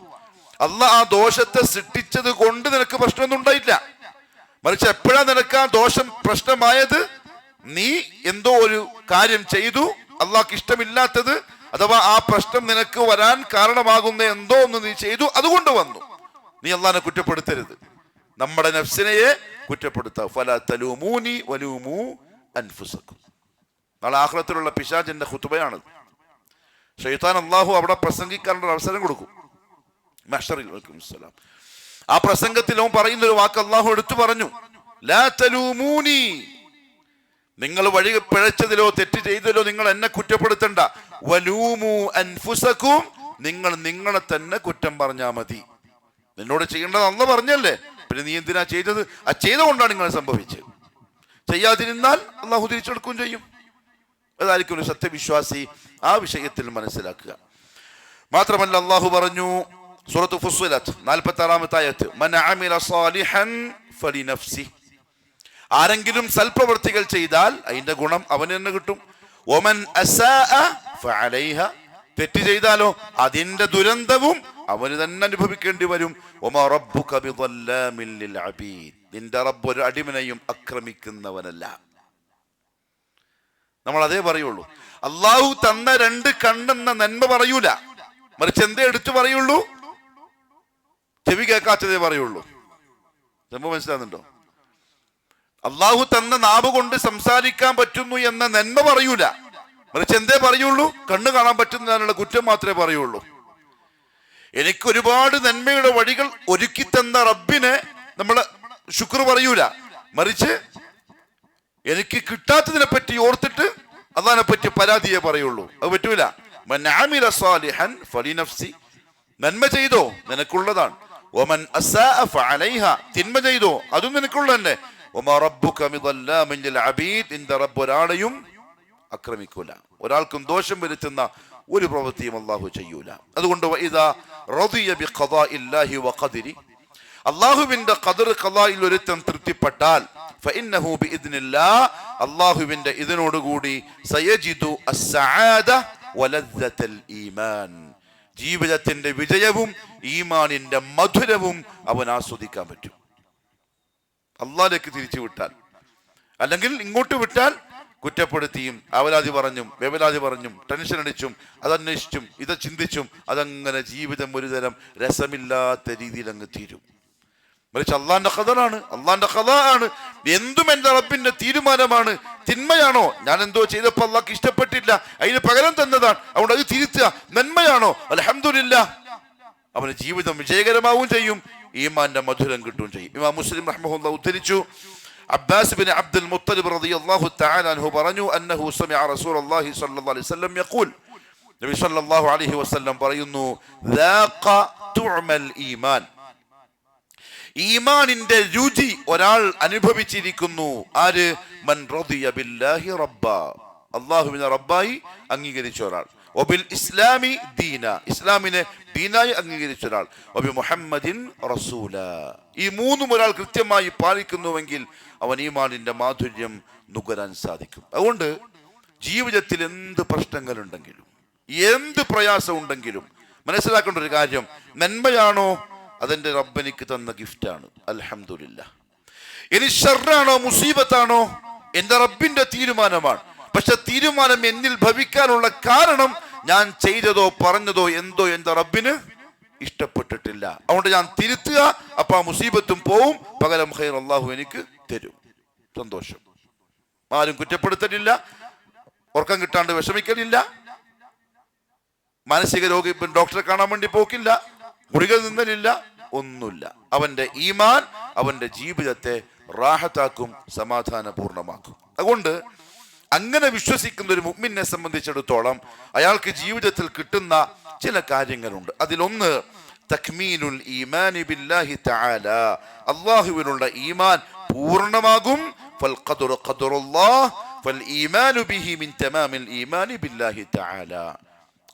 അള്ളാഹ് ആ ദോഷത്തെ സൃഷ്ടിച്ചത് കൊണ്ട് നിനക്ക് പ്രശ്നമൊന്നും ഉണ്ടായില്ല. മറിച്ച് എപ്പോഴാണ് നിനക്ക് ആ ദോഷം പ്രശ്നമായത്? നീ എന്തോ ഒരു കാര്യം ചെയ്തു, അള്ളാഹ്ക്ക് ഇഷ്ടമില്ലാത്തത്, അഥവാ ആ പ്രശ്നം നിനക്ക് വരാൻ കാരണമാകുന്ന എന്തോ ഒന്ന് നീ ചെയ്തു, അതുകൊണ്ട് വന്നു. നീ അള്ളാഹിനെ കുറ്റപ്പെടുത്തരുത്, നമ്മുടെ നഫ്സിനെയെ കുറ്റപ്പെടുത്താം. ഫലാ തലൂമൂനി വലൂമൂ അൻഫുസക്കും. നാളെ ആഖിറത്തിലുള്ള പിശാചിന്റെ ഖുതുബയാണ്. ശൈത്താൻ അള്ളാഹു അവിടെ പ്രസംഗിക്കാനുള്ള അവസരം കൊടുക്കും മഹ്ശറിൽ. വലൈക്കുമുസ്സലാം. ആ പ്രസംഗത്തിൽ അവൻ പറയുന്ന ഒരു വാക്ക് അള്ളാഹു എടുത്തു പറഞ്ഞു, ലാ തലൂമൂനി, നിങ്ങൾ വഴി പിഴച്ചതിലോ തെറ്റ് ചെയ്തതിലോ നിങ്ങൾ എന്നെ കുറ്റപ്പെടുത്തണ്ട. വലൂമു അൻഫുസക്കും, നിങ്ങൾ നിങ്ങളെ തന്നെ കുറ്റം പറഞ്ഞാൽ മതി. നിന്നോട് ചെയ്യേണ്ടത് അള്ളാഹ് പറഞ്ഞല്ലേ, പിന്നെ നീ എന്തിനാ ചെയ്തത്? ആ ചെയ്തുകൊണ്ടാണ് നിങ്ങൾ സംഭവിച്ചത്. ചെയ്യാതിരുന്നാൽ അള്ളാഹു തിരിച്ചെടുക്കുകയും ചെയ്യും. അതായിരിക്കും ഒരു സത്യവിശ്വാസി ആ വിഷയത്തിൽ മനസ്സിലാക്കുക. മാത്രമല്ല അള്ളാഹു പറഞ്ഞു സൂറത്ത് ഫുസ്സിലത്ത് 46-ാമത്തെ ആയത്ത്, മൻ അമില സാലിഹൻ ഫലിനഫ്സിഹി, ആരെങ്കിലും സൽപ്രവൃത്തികൾ ചെയ്താൽ അതിന്റെ ഗുണം അവന് തന്നെ കിട്ടും. ഒമൻ അസാഅ ഫഅലൈഹ, തെറ്റ് ചെയ്താലോ അതിന്റെ ദുരന്തവും അവന് തന്നെ അനുഭവിക്കേണ്ടി വരും. വമാ റബ്ബുക ബിളല്ലാമിൻ ലിൽ അബീദ്, നിന്റെ റബ്ബ് ഒരു അടിമനെയും ആക്രമിക്കുന്നവനല്ല. നമ്മൾ അതേ പറയുള്ളൂ. അള്ളാഹു തന്ന 2 കണ്ണെന്ന നന്മ പറയൂല, മറിച്ച് എന്തേ എടുത്തു പറയുള്ളൂ? ചെവി കേൾക്കാത്തതേ പറയുള്ളൂ. സംഭവം മനസ്സിലാകുന്നുണ്ടോ? അള്ളാഹു തന്ന നാവ് കൊണ്ട് സംസാരിക്കാൻ പറ്റുന്നു എന്ന നന്മ പറയൂല, മറിച്ച് എന്തേ പറയുള്ളൂ? കണ്ണ് കാണാൻ പറ്റുന്നതിനുള്ള കുറ്റം മാത്രമേ പറയുള്ളൂ. എനിക്ക് ഒരുപാട് നന്മയുടെ വഴികൾ ഒരുക്കി തന്ന റബ്ബിനെ നമ്മൾ ശുക്ർ പറയൂല, മറിച്ച് എനിക്ക് കിട്ടാത്തതിനെ പറ്റി ഓർത്തിട്ട് അള്ളാഹിനെ പറ്റി പരാതിയെ പറയുള്ളൂ. അത് പറ്റൂല. മൻ അമില സാലിഹൻ ഫലിനഫ്സി, നന്മ ചെയ്തോ നിനക്കുള്ളതാണ്. വമൻ അസാഅ ഫഅലൈഹ, തിന്മ ചെയ്തോ അതും നിനക്കുള്ള തന്നെ. വമാ റബ്ബുക ബിളല്ലാമിൻ ലിൽ അബീദ്, നിന്റെ റബ്ബ് ഒരാളെയും ആക്രമിക്കൂല, ഒരാൾക്കും ദോഷം വരുത്തുന്ന ഒരു പ്രവൃത്തിയും അള്ളാഹു ചെയ്യൂല. അതുകൊണ്ട് വഇദാ റദിയ ബിഖദാഇല്ലാഹി വഖദരി, അള്ളാഹുവിന്റെ ഖദർ ഖദായിൽ ഒരുത്തൻ തൃപ്തിപ്പെട്ടാൽ ഫഇന്നഹു ബിഇദ്നില്ലാഹ്, അള്ളാഹുവിന്റെ ഇതിനോടുകൂടി സയജിദു അസ്സആദ വലദ്ദത്തൽ ഈമാൻ, ജീവിതത്തിന്റെ വിജയവും ഈമാനിന്റെ മധുരവും അവൻ ആസ്വദിക്കാൻ പറ്റും. അള്ളാഹിലേക്ക് തിരിച്ചു വിട്ടാൽ, അല്ലെങ്കിൽ ഇങ്ങോട്ട് വിട്ടാൽ കുറ്റപ്പെടുത്തിയും അവലാതി പറഞ്ഞും വ്യവലാതി പറഞ്ഞും ടെൻഷൻ അടിച്ചും അതന്വേഷിച്ചും ഇത് ചിന്തിച്ചും അതങ്ങനെ ജീവിതം ഒരുതരം രസമില്ലാത്ത രീതിയിൽ അങ്ങ് തീരും. മറിച്ച് അള്ളാന്റെ ഖദറാണ്, അള്ളാന്റെ ഖദാ ആണ്. എന്തും എന്റെ റബ്ബിന്റെ തീരുമാനമാണ്. തിന്മയാണോ, ഞാൻ എന്തോ ചെയ്തപ്പോൾ അള്ളാഹ്ക്ക് ഇഷ്ടപ്പെട്ടില്ല, അതിന് പകരം തന്നതാണ്, അതുകൊണ്ട് അത് തിരുത്തുക. നന്മയാണോ, അൽഹംദുലില്ലാഹ്, അവന് ജീവിതം വിജയകരമാവുകയും ചെയ്യും, ഈമാന്റെ മധുരം കിട്ടുകയും ചെയ്യും. ഇമാം മുസ്ലിം റഹ്മഹുല്ലാഹ് ഉദ്ധരിച്ചു, അബ്ബാസ് ബിൻ അബ്ദുൽ മുത്തലിബ് റളിയല്ലാഹു തആല അൻഹു പറഞ്ഞു, അന്നഹു സമിഅ റസൂലുള്ളാഹി സ്വല്ലല്ലാഹു അലൈഹി വസല്ലം യഖൂൽ, നബി സ്വല്ലല്ലാഹു അലൈഹി വസല്ലം പറയുന്നു, ദാഖ തുഅമൽ ഈമാൻ, ഈമാനിന്റെ രുചി ഒരാൾ അനുഭവിച്ചിരിക്കുന്നു. ആര്? മൻ റദിയ ബില്ലാഹി റബ്ബ, അല്ലാഹുവിനെ റബ്ബായി അംഗീകരിച്ച ഒരാൾ. വബിൽ ഇസ്ലാമി ദീന, ഇസ്ലാമിനെ ദീനായി അംഗീകരിച്ച ഒരാൾ, വബി മുഹമ്മദിൻ റസൂല. ഈ മൂന്നും ഒരാൾ കൃത്യമായി പാലിക്കുന്നുവെങ്കിൽ അവൻ ഈമാനിന്റെ മാധുര്യം നുകരാൻ സാധിക്കും. അതുകൊണ്ട് ജീവിതത്തിൽ എന്ത് പ്രശ്നങ്ങളുണ്ടെങ്കിലും എന്ത് പ്രയാസം ഉണ്ടെങ്കിലും മനസ്സിലാക്കേണ്ട ഒരു കാര്യം, നന്മയാണോ അതെന്റെ റബ്ബനിക്ക് തന്ന ഗിഫ്റ്റാണ്, അൽഹംദുലില്ലാഹ്. ഇനി ഷർറാണോ മുസീബത്താണോ എന്റെ റബ്ബിന്റെ തീരുമാനമാണ്. പക്ഷെ തീരുമാനം എന്നിൽ ഭവിക്കാനുള്ള കാരണം ഞാൻ ചെയ്തതോ പറഞ്ഞതോ എന്തോ എന്റെ റബ്ബിന് ഇഷ്ടപ്പെട്ടിട്ടില്ല. അതുകൊണ്ട് ഞാൻ തിരുത്തുക, അപ്പൊ ആ മുസീബത്തും പോവും, പകരം ഖൈർ അല്ലാഹു എനിക്ക് തരും. സന്തോഷം. ആരും കുറ്റപ്പെടുത്തലില്ല, ഉറക്കം കിട്ടാണ്ട് വിഷമിക്കലില്ല, മാനസിക രോഗി ഡോക്ടറെ കാണാൻ വേണ്ടി പോക്കില്ല, ഗുളിക നിന്നലില്ല, ഒന്നുമില്ല. അവന്റെ ഈമാൻ അവന്റെ ജീവിതത്തെ റാഹത്താക്കും, സമാധാനപൂർണമാക്കും. അതുകൊണ്ട് അങ്ങനെ വിശ്വസിക്കുന്ന ഒരു മുഅ്മിനെ സംബന്ധിച്ചിടത്തോളം അയാൾക്ക് ജീവിതത്തിൽ കിട്ടുന്ന ചില കാര്യങ്ങളുണ്ട്. അതിലൊന്ന് തക്മീനുൽ ഈമാനി ബില്ലാഹി തആല, അല്ലാഹുവിനുള്ള ഈമാൻ പൂർണ്ണമാകും. ഫൽ ഖദറു ഖദറുല്ലാഹ് ഫൽ ഈമാനു ബിഹി മിൻ തമാമിൽ ഈമാനി ബില്ലാഹി തആല.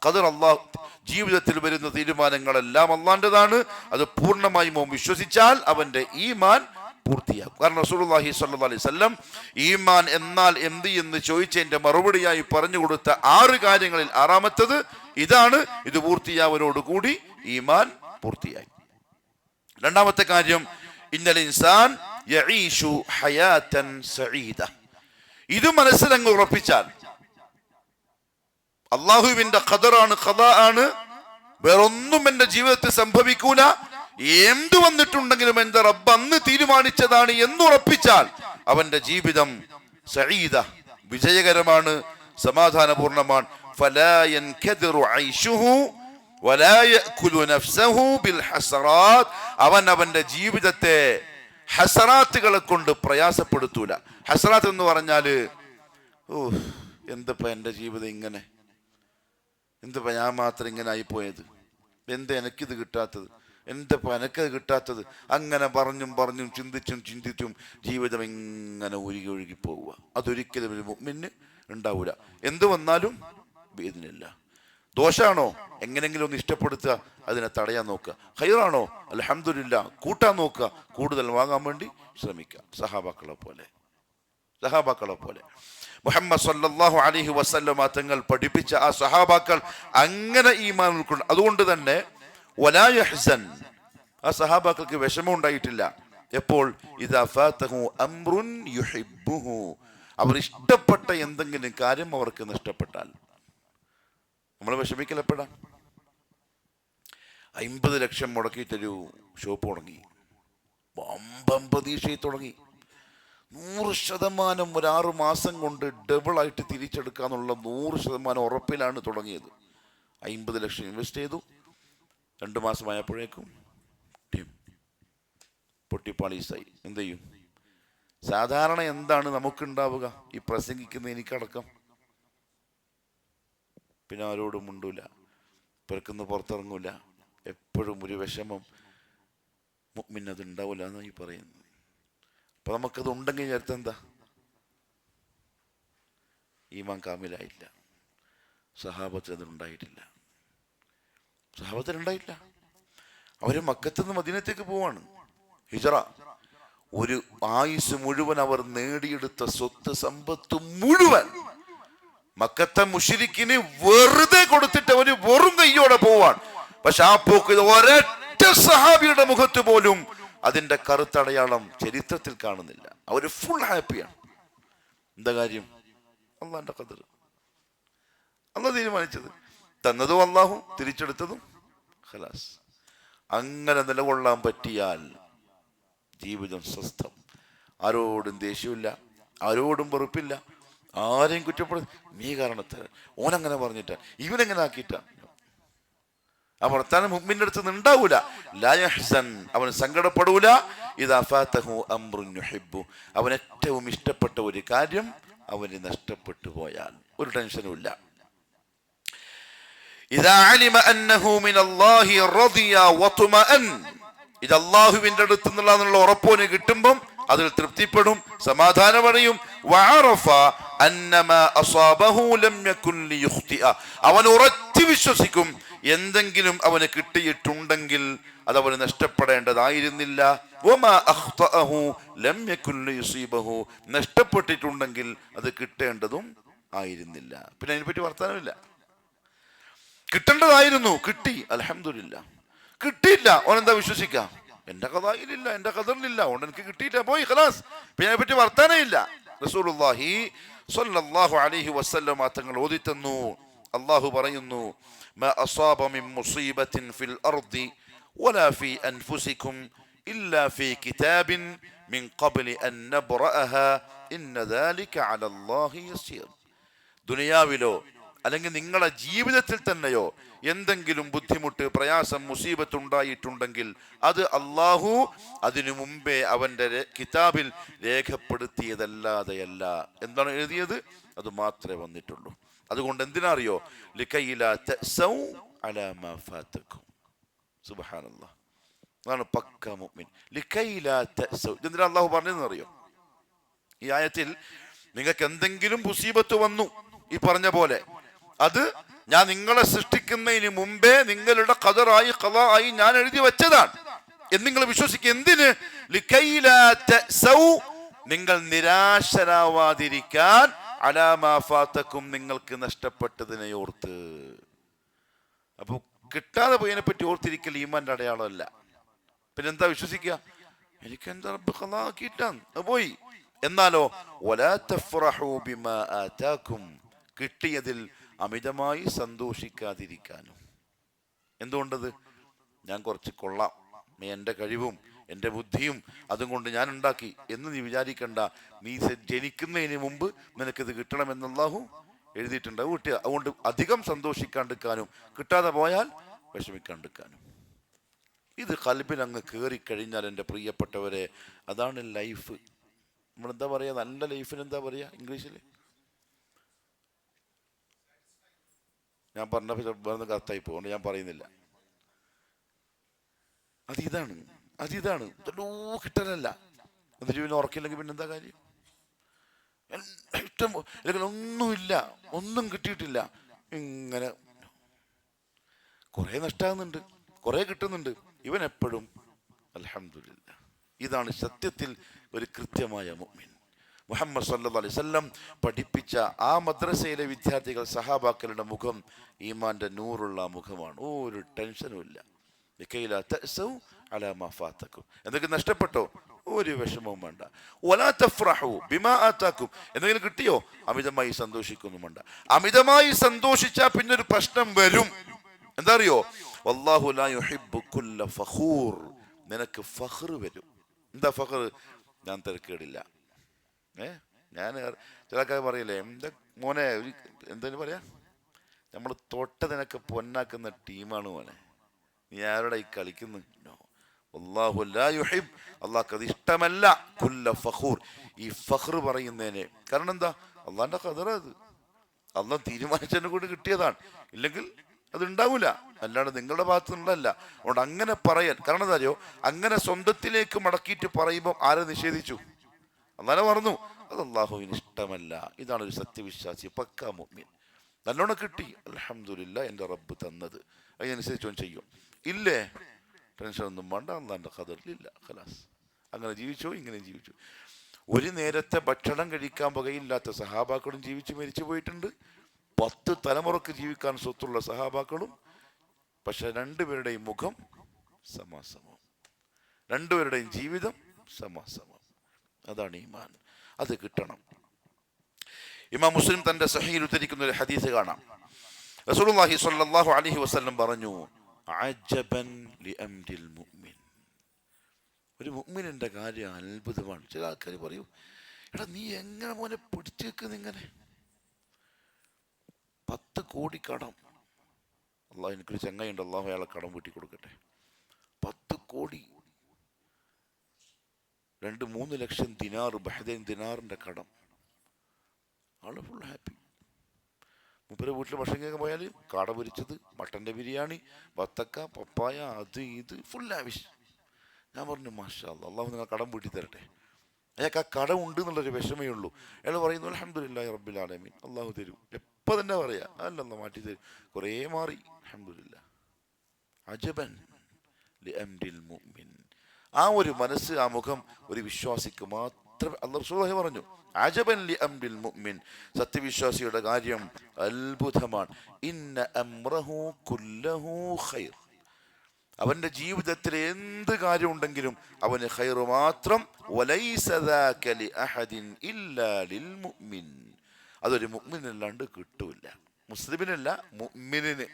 ഖദർ, അല്ലാഹു ജീവിതത്തിൽ വരുന്ന തീരുമാനങ്ങളെല്ലാം അല്ലാഹുവിൻ്റെതാണ്. അത് പൂർണ്ണമായും വിശ്വസിച്ചാൽ അവന്റെ ഈമാൻ പൂർത്തിയാക്കും. കാരണം റസൂലുള്ളാഹി സ്വല്ലല്ലാഹു അലൈഹി വസല്ലം ഈമാൻ എന്നാൽ എന്ത് എന്ന് ചോദിച്ചതിന്റെ മറുപടിയായി പറഞ്ഞു കൊടുത്ത 6 കാര്യങ്ങളിൽ 6ാമത്തത് ഇതാണ്. ഇത് പൂർത്തിയാവലോടുകൂടി ഈമാൻ പൂർത്തിയായി. 2ാമത്തെ കാര്യം, ഇന്നൽ ഇൻസാൻ യഈഷു ഹയാതൻ സഈദ. ഇത് മനസ്സിലങ്ങ് ഉറപ്പിച്ചാൽ അള്ളാഹുവിന്റെ ഖദറാണ്, ഖദാ ആണ്, വേറൊന്നും എന്റെ ജീവിതത്തിൽ സംഭവിക്കൂല, എന്തു വന്നിട്ടുണ്ടെങ്കിലും എന്റെ റബ്ബ് അന്ന് തീരുമാനിച്ചതാണ് എന്നുറപ്പിച്ചാൽ അവന്റെ ജീവിതം സഈദ, വിജയകരമാണ്, സമാധാനപൂർണമാണ്. ഫലാ യൻകദിറു ഐശുഹു വലാ യഅകുലു നഫ്സഹു ബിൽ ഹസറാത്ത്. അവൻ അവന്റെ ജീവിതത്തെ ഹസറാത്തുകളെ കൊണ്ട് പ്രയാസപ്പെടുത്തൂല. ഹസറാത്ത് എന്ന് പറഞ്ഞാല്, എന്തപ്പ എന്റെ ജീവിതം ഇങ്ങനെ, എന്തപ്പ ഞാൻ മാത്രം ഇങ്ങനെ ആയിപ്പോയത്, എന്താ എനിക്കിത് കിട്ടാത്തത്, എന്തപ്പ എനിക്കത് കിട്ടാത്തത്, അങ്ങനെ പറഞ്ഞും ചിന്തിച്ചും ജീവിതം ഇങ്ങനെ ഒഴുകി പോവുക. അതൊരിക്കലും ഒരു മുഅ്മിന് ഉണ്ടാവൂല. എന്ത് വന്നാലും വേദനയില്ല. ദോഷാണോ എങ്ങനെങ്കിലും ഒന്ന് ഇഷ്ടപ്പെടുത്തുക, അതിനെ തടയാൻ നോക്കുക. ഖൈറാണോ അൽഹംദുലില്ലാഹ് കൂട്ടാൻ നോക്കുക, കൂടുതൽ വാങ്ങാൻ വേണ്ടി ശ്രമിക്കുക. സഹാബാക്കളെ പോലെ മുഹമ്മദ് സല്ലല്ലാഹു അലൈഹി വസല്ലമ തങ്ങൾ പഠിപ്പിച്ച ആ സഹാബാക്കൾ അങ്ങനെ ഈമാൻ ഉൾക്കൊണ്ട്, അതുകൊണ്ട് തന്നെ വലാ യഹ്സൻ, ആ സഹാബാക്കൾക്ക് വിഷമം ഉണ്ടായിട്ടില്ല. എപ്പോൾ ഇദാ ഫാതഹു അംറുൻ യുഹിബ്ബുഹു, അവർ ഇഷ്ടപ്പെട്ട എന്തെങ്കിലും കാര്യം അവർക്ക് നഷ്ടപ്പെട്ടാൽ. നമ്മൾ വിഷമിക്കലപ്പെടാം. 50 ലക്ഷം മുടക്കിയിട്ടൊരു ഷോപ്പ് തുടങ്ങി, വമ്പൻ പ്രതീക്ഷയിൽ തുടങ്ങി, 100% ഒരു 6 മാസം കൊണ്ട് ഡബിളായിട്ട് തിരിച്ചെടുക്കാന്നുള്ള 100% ഉറപ്പിലാണ് തുടങ്ങിയത്. 50 ലക്ഷം ഇൻവെസ്റ്റ് ചെയ്തു. 2 മാസമായപ്പോഴേക്കും പൊട്ടിപ്പാളീസായി. എന്ത് ചെയ്യും? സാധാരണ എന്താണ് നമുക്കുണ്ടാവുക? ഈ പ്രസംഗിക്കുന്ന എനിക്കടക്കം. പിന്നെ ആരോടും മുണ്ടൂല, പെറുക്കുന്ന പുറത്തിറങ്ങൂല, എപ്പോഴും ഒരു വിഷമം. മുഅ്മിൻ അത് ഉണ്ടാവില്ല എന്നാണ് ഈ പറയുന്നത്. അപ്പൊ നമുക്കത് ഉണ്ടെങ്കിൽ ചേർത്ത് എന്താ? ഈമാൻ കാമിലായില്ല. സഹാബത്തിന് അതുണ്ടായിട്ടില്ല. അവര് മക്കത്ത് നിന്ന് മദീനത്തേക്ക് പോവാണ്, ഹിജറ. ഒരു ആയുസ് മുഴുവൻ അവർ നേടിയെടുത്ത സ്വത്ത് സമ്പത്ത് മുഴുവൻ മക്കത്തെ മുശ്രിക്കിന് വെറുതെ കൊടുത്തിട്ട് അവര് വെറും കയ്യോടെ പോവാൻ. പക്ഷെ ആ പോക്ക് ഒരൊറ്റ സഹാബിയുടെ മുഖത്ത് പോലും അതിന്റെ കറുത്തടയാളം ചരിത്രത്തിൽ കാണുന്നില്ല. അവര് ഫുൾ ഹാപ്പിയാണ്. എന്താ കാര്യം? അള്ളാന്റെ ഖദർ, അള്ളാഹ് തീരുമാനിച്ചത്, തന്നതും അള്ളാഹു, തിരിച്ചെടുത്തതും ഖലാസ്. അങ്ങനെ നിലകൊള്ളാൻ പറ്റിയാൽ ജീവിതം സ്വസ്ഥം. ആരോടും ദേഷ്യമില്ല, ആരോടും വെറുപ്പില്ല, ആരെയും കുറ്റപ്പെടും. നീ കാരണത്താൽ, ഓനങ്ങനെ പറഞ്ഞിട്ടാ, ഇവനെങ്ങനെ ആക്കിയിട്ടാ. ആ വർത്താനം മുഅ്മിന്റെ അടുത്ത് നിന്ന് ഉണ്ടാവൂല. ലാ യഹ്സൻ, അവൻ സങ്കടപ്പെടൂല. ഇദാ ഫാതഹു അംറുൻ യുഹിബ്ബു, അവൻ ഏറ്റവും ഇഷ്ടപ്പെട്ട ഒരു കാര്യം അവന് നഷ്ടപ്പെട്ടു പോയാൽ ഒരു ടെൻഷനും ഇല്ല. ഇദാ അലിമ അന്നഹു മിനല്ലാഹി റദിയ വതുമഅൻ, ഇത് അല്ലാഹുവിന്റെ അടുത്ത് നിന്നുള്ള ഉറപ്പോന് കിട്ടുമ്പം അതിൽ തൃപ്തിപ്പെടും, സമാധാനമടയും. വഅറഫ അന്നമാ അസാബഹു ലം യകുൻ ലിയുഖ്തിഅ, അവൻ ഉറച്ചു വിശ്വസിക്കും എന്തെങ്കിലും അവന് കിട്ടിയിട്ടുണ്ടെങ്കിൽ അത് അവന് നഷ്ടപ്പെടേണ്ടതായിരുന്നില്ല. വമാ അഖ്തഅഹു ലം യകുൻ ലിയുസീബഹു, നഷ്ടപ്പെട്ടിട്ടുണ്ടെങ്കിൽ അത് കിട്ടേണ്ടതും ആയിരുന്നില്ല. പിന്നെ അതിനെപ്പറ്റി വർത്താനമില്ല. കിട്ടേണ്ടതായിരുന്നു, കിട്ടി, അൽഹംദുലില്ലാ. കിട്ടിയില്ല, ഓനെന്താ വിശ്വസിക്കാം? എന്റെ ഖദാഇലില്ല, എന്റെ ഖദറിലില്ല, ഓൻ എനിക്ക് കിട്ടിയില്ല, പോയി ഖലാസ്. പിന്നെ അതിനെപ്പറ്റി വർത്താനമില്ല. റസൂലുള്ളാഹി സ്വല്ലല്ലാഹു അലൈഹി വസല്ലം തങ്ങൾ ഓതി തന്നു. അല്ലാഹു പറയുന്നു, മാ അസാബ മിൻ മുസീബത്തിൻ ഫിൽ അർദി വലാ ഫീ അൻഫുസികും ഇല്ലാ ഫീ കിതാബിൻ മിൻ ഖബ്ലി അൻ നബ്റഅഹാ ഇന്ന ദാലിക അലല്ലാഹി യസീർ. ദുനിയാവിലോ അല്ലെങ്കിൽ നിങ്ങളുടെ ജീവിതത്തിൽ തന്നെയോ എന്തെങ്കിലും ബുദ്ധിമുട്ട്, പ്രയാസം, മുസീബത്ത് ഉണ്ടായിട്ടുണ്ടെങ്കിൽ അത് അള്ളാഹു അതിനു മുമ്പേ അവന്റെ കിതാബിൽ രേഖപ്പെടുത്തിയതല്ലാതെയല്ല. എന്താണ് എഴുതിയത്? അത് മാത്രമേ വന്നിട്ടുള്ളൂ. അതുകൊണ്ട് എന്തിനാ അറിയോ? ലികൈലാ തഅസൗ അലാ മാ ഫാതകും. സുബ്ഹാനല്ലാഹ്, അതാണ് പക്ക മുഅ്മിൻ. ലികൈലാ തഅസൗ. എന്തിനാ അള്ളാഹു പറഞ്ഞതെന്ന് അറിയോ? ഈ ആയത്തിൽ നിങ്ങൾക്ക് എന്തെങ്കിലും മുസീബത്ത് വന്നു, ഈ പറഞ്ഞ പോലെ, അത് ഞാൻ നിങ്ങളെ സൃഷ്ടിക്കുന്നതിന് മുമ്പേ നിങ്ങളുടെ ഖദറായി ഖളായി ഞാൻ എഴുതി വെച്ചതാണ് എന്ന് നിങ്ങൾ വിശ്വസിക്കുക. എന്തിന്? ലികൈലാ തഅസൗ, നിങ്ങൾ നിരാശരാവാതിരിക്കാൻ, അലാ മാ ഫാതകും, നിങ്ങൾക്ക് നഷ്ടപ്പെട്ടതിനെ ഓർത്ത്. അപ്പൊ കിട്ടാതെ പോയതിനെ പറ്റി ഓർത്തിരിക്കൽ ഈമാന്റെ അടയാളമല്ല. പിന്നെന്താ വിശ്വസിക്കുക? എനിക്കെന്താ റബ്ബ് ഖളാക്കിയിട്ടാണ്, അത് പോയി. എന്നാലോ വലാ തഫ്റഹു ബിമാ ആതാകും, കിട്ടിയതിൽ അമിതമായി സന്തോഷിക്കാതിരിക്കാനും. എന്തുകൊണ്ടത്? ഞാൻ കുറച്ച് കൊള്ളാം, എൻ്റെ കഴിവും എൻ്റെ ബുദ്ധിയും അതും കൊണ്ട് ഞാൻ ഉണ്ടാക്കി എന്ന് നീ വിചാരിക്കണ്ട. നീ ജനിക്കുന്നതിന് മുമ്പ് നിനക്കിത് കിട്ടണമെന്ന് അല്ലാഹു എഴുതിയിട്ടുണ്ട്. അത് കിട്ടുക. അതുകൊണ്ട് അധികം സന്തോഷിക്കാണ്ടിരിക്കാനും കിട്ടാതെ പോയാൽ വിഷമിക്കാണ്ടിരിക്കാനും. ഇത് ഖൽബിൽ അങ്ങ് കയറിക്കഴിഞ്ഞാൽ എൻ്റെ പ്രിയപ്പെട്ടവരെ, അതാണ് ലൈഫ്. നമ്മളെന്താ പറയുക? നല്ല ലൈഫിന് എന്താ പറയുക ഇംഗ്ലീഷിൽ? ഞാൻ പറഞ്ഞ കറക്റ്റായി പോകുന്നുണ്ട്, ഞാൻ പറയുന്നില്ല. അതിതാണ് കിട്ടാനല്ല. എന്നിട്ട് പിന്നെ ഉറക്കില്ലെങ്കിൽ പിന്നെ എന്താ കാര്യം? ഇഷ്ടം അല്ലെങ്കിൽ ഒന്നുമില്ല, ഒന്നും കിട്ടിയിട്ടില്ല, ഇങ്ങനെ കുറെ നഷ്ടാകുന്നുണ്ട്, കുറെ കിട്ടുന്നുണ്ട്. ഇവൻ എപ്പോഴും അൽഹംദുലില്ലാ. ഇതാണ് സത്യത്തിൽ ഒരു കൃത്യമായ മുഅ്മിൻ. മുഹമ്മദ് സല്ലല്ലാഹു അലൈഹി വസല്ലം പഠിപ്പിച്ച ആ മദ്രസയിലെ വിദ്യാർത്ഥികൾ, സഹാബാക്കളുടെ മുഖം ഈമാന്റെ നൂറുള്ള മുഖമാണ്. ഒരു ടെൻഷനും ഇല്ല. ലികൈലാ തഅസൗ അലാ മാ ഫാതകും, എന്തെങ്കിലും നഷ്ടപ്പെട്ടോ ഒരു വിഷമവും വേണ്ട. വലാ തഫ്റഹു ബിമാ ആതാകും, എന്തെങ്കിലും കിട്ടിയോ അമിതമായി സന്തോഷിക്കൊന്നും വേണ്ട. അമിതമായി സന്തോഷിച്ചാൽ പിന്നെ ഒരു പ്രശ്നം വരും. എന്താ അറിയോ? വല്ലാഹു ലാ യുഹിബ്ബു കുല്ല ഫഖൂർ, നിനക്ക് ഫഖർ വരും. എന്താ ഫഖർ? ഞാൻ തിരക്കേടില്ല. ഞാൻ ചില ആൾക്കാർ പറയില്ലേ, എന്താ മോനെ, എന്തായാലും പറയാ, നമ്മൾ തൊട്ടതിനൊക്കെ പൊന്നാക്കുന്ന ടീമാണ് മോനെ, നീ ആരോടെ ഈ കളിക്കുന്നു? അല്ലാഹു ലാ യുഹിബ്, അള്ളാഹ്ക്ക് അത് ഇഷ്ടമല്ല കുല്ല ഫഖൂർ, ഈ ഫഖർ പറയുന്നതിനെ. കാരണം എന്താ? അള്ളാന്റെ ഖദറ അത്, അള്ളാഹ് തീരുമാനിച്ചതിനെ കൊണ്ട് കിട്ടിയതാണ്. ഇല്ലെങ്കിൽ അത് ഉണ്ടാവൂല, അല്ലാണ്ട് നിങ്ങളുടെ ഭാഗത്തു നിന്നുള്ളതല്ല. അതുകൊണ്ട് അങ്ങനെ പറയാൻ കാരണം എന്താ അറിയോ? അങ്ങനെ സ്വന്തത്തിലേക്ക് മടക്കിയിട്ട് പറയുമ്പോൾ ആരെ നിഷേധിച്ചു? അള്ളാഹനെ പറഞ്ഞു. അത് അള്ളാഹുവിന് ഇഷ്ടമല്ല. ഇതാണ് ഒരു സത്യവിശ്വാസി, പക്കാ മുഅ്മിൻ. നല്ലോണം കിട്ടി, അൽഹംദുലില്ലാ, എൻ്റെ റബ്ബ് തന്നത്, അതിനനുസരിച്ച് അവൻ ചെയ്യും. ഇല്ലേ, ടെൻഷൻ ഒന്നും വേണ്ട, അള്ളാന്റെ ഖദറിലില്ല, ഖലാസ്. അങ്ങനെ ജീവിച്ചോ, ഇങ്ങനെ ജീവിച്ചു. ഒരു നേരത്തെ ഭക്ഷണം കഴിക്കാൻ വകയില്ലാത്ത സഹാബാക്കളും ജീവിച്ച് മരിച്ചു പോയിട്ടുണ്ട്. 10 തലമുറക്ക് ജീവിക്കാൻ സ്വത്തുള്ള സഹാബാക്കളും. പക്ഷെ രണ്ടുപേരുടെയും മുഖം സമാസമം, രണ്ടുപേരുടെയും ജീവിതം സമാസമം. അതാണ് ഈമാൻ. അത് കിട്ടണം. ഇമാം മുസ്ലിം തന്റെ സഹീഹിൽ ഉദ്ധരിക്കുന്ന ഒരു ഹദീസ് കാണാം. റസൂലുള്ളാഹി സ്വല്ലല്ലാഹു അലൈഹി വസല്ലം പറഞ്ഞു, അജബൻ ലിഅംരിൽ മുഅ്മിൻ, ഒരു മുഅ്മിനിന്റെ കാര്യം അത്ഭുതമാണ്. ചില ആൾക്കാർ പറയും, എടാ നീ എങ്ങനെ മോനെ പിടിച്ചു വെക്കുന്ന, ഇങ്ങനെ 10 കോടി കടം. അള്ളാഹു, എനിക്കൊരു ചങ്ങയുണ്ട്, അള്ളാഹു അയാളെ കടം വീട്ടി കൊടുക്കട്ടെ. 10 കോടി, 2-3 ലക്ഷം ദിനാർ, ബഹ്റൈൻ ദിനാറിന്റെ കടം. ആള് ഫുൾ ഹാപ്പി. മൂപ്പരെ വീട്ടിൽ ഭക്ഷണം കേൾക്കാൻ പോയാൽ കാട പൊരിച്ചത്, മട്ടന്റെ ബിരിയാണി, വത്തക്ക, പപ്പായ, അത് ഇത് ഫുൾ ആവശ്യം. ഞാൻ പറഞ്ഞു, മാഷാ അല്ലാഹ്, അള്ളാഹു നിങ്ങൾ കടം വീട്ടി തരട്ടെ. അയാൾക്ക് ആ കട ഉണ്ട് എന്നുള്ളൊരു വിഷമേ ഉള്ളൂ. അയാൾ പറയുന്നു അൽഹംദുലില്ലാഹി റബ്ബിൽ ആലമീൻ, അള്ളാഹു തരും. എപ്പോൾ തന്നെ പറയാ അല്ലല്ല മാറ്റി തരും. കുറേ മാറി അൽഹംദുലില്ലാഹ്. അജബൻ ലിഅംരിൽ മുഅ്മിൻ. ആ ഒരു മനസ്സ്, ആ മുഖം ഒരു വിശ്വാസിക്ക് മാത്രം. അല്ലാഹു റസൂലുള്ളാഹി പറഞ്ഞു അജബൻ ലിഅംരിൽ മുഅ്മിൻ, സത്യവിശ്വാസിയുടെ കാര്യം അത്ഭുതമാണ്. ഇന്ന അംറഹു കുല്ലഹു ഖൈർ, അവന്റെ ജീവിതത്തിൽ എന്ത് കാര്യം ഉണ്ടെങ്കിലും അവന് ഖൈർ മാത്രം. വലൈസ ദാക ലിഅഹദിൻ ഇല്ലാ ലിൽ മുഅ്മിൻ, അതൊരു മുഅ്മിനല്ലാണ്ട് കിട്ടൂല. മുസ്ലിമിനല്ല, മുഅ്മിനിന്.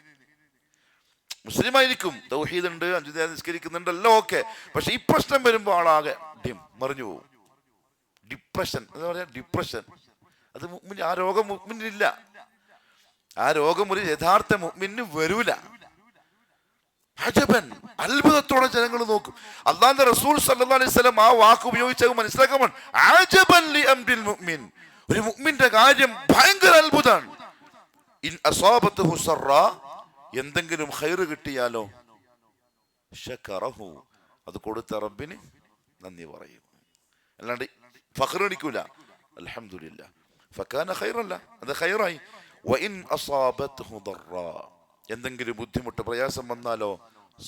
മുസ്ലിമായിരിക്കും, തൗഹീദ് ഉണ്ട്, 5 നേരം നിസ്കരിക്കുന്നുണ്ട്, എല്ലാം ഓക്കെ. പക്ഷെ ഈ പ്രശ്നം വരുമ്പോൾ ആളാകെ മറിഞ്ഞു പോകും. ഡിപ്രഷൻ എന്ന് പറഞ്ഞാൽ ഡിപ്രഷൻ, അത് മുഅ്മിൻ, ആ രോഗം മുഅ്മിനില്ല. ആ രോഗം ഒരു യഥാർത്ഥ മുഅ്മിന് വരൂല. അജബൻ, അത്ഭുതത്തോടെ ജനങ്ങൾ നോക്കും. അല്ലാഹുവിന്റെ റസൂൽ സല്ലല്ലാഹു അലൈഹി വസല്ലം ആ വാക്ക് ഉപയോഗിച്ചത് മനസ്സിലാക്കാൻ, അജബൻ ലിഅംരിൽ മുഅ്മിൻ, ഒരു മുഅ്മിന്റെ കാര്യം ഭയങ്കര അത്ഭുതമാണ്. ഇൻ അസാബത്തുഹു സറ, എന്തെങ്കിലും ഖൈർ കിട്ടിയാലോ ശകറഹു, അത് കൊടുത്ത റബ്ബിന് നന്ദി പറയും, അല്ലാണ്ട് ഫഖ്റടിക്കൂല. അൽഹംദുലില്ലാഹ് ഫകാന ഖൈറല്ല, അത് ഖൈറായി. വഇൻ അസാബത്തുഹു ദറ, എന്തെങ്കിലും ബുദ്ധിമുട്ട് പ്രയാസം വന്നാലോ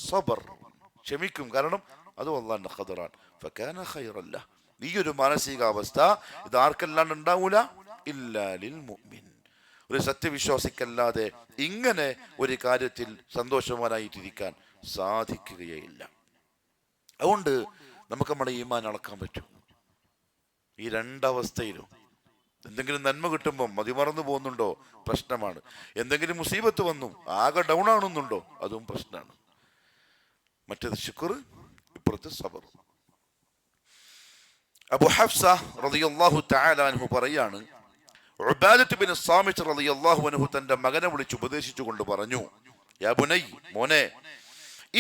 സബർ, ക്ഷമിക്കും, കാരണം അത് അല്ലാഹുവിന്റെ ഖദറാണ്. ഫകാന ഖൈറല്ല. ഈ ഒരു മാനസികാവസ്ഥ ഇത് ആർക്കല്ലാണ്ട് ഉണ്ടാവൂല, ഇല്ലാ ലിൽ മുഅ്മിൻ, ഒരു സത്യവിശ്വാസിക്കല്ലാതെ ഇങ്ങനെ ഒരു കാര്യത്തിൽ സന്തോഷവാനായിട്ടിരിക്കാൻ സാധിക്കുകയില്ല. അതുകൊണ്ട് നമുക്ക് നമ്മുടെ ഈമാൻ അളക്കാൻ പറ്റും ഈ രണ്ടവസ്ഥയിലും. എന്തെങ്കിലും നന്മ കിട്ടുമ്പോൾ മതിമറന്നു പോകുന്നുണ്ടോ, പ്രശ്നമാണ്. എന്തെങ്കിലും മുസീബത്ത് വന്നു ആകെ ഡൗൺ ആണെന്നുണ്ടോ, അതും പ്രശ്നമാണ്. മറ്റേത് ശുക്ർ, ഇപ്പുറത്ത് സബർ. അബു ഹഫ്സ റളിയല്ലാഹു തആല അൻഹു പറയാണ്, ഉബാദത്ത് ബിൻ സാമിത്ത് റളിയല്ലാഹു അൻഹു തന്റെ മകനെ വിളിച്ച് ഉപദേശിച്ചുകൊണ്ട് പറഞ്ഞു, യാ ബുനൈ, മോനെ,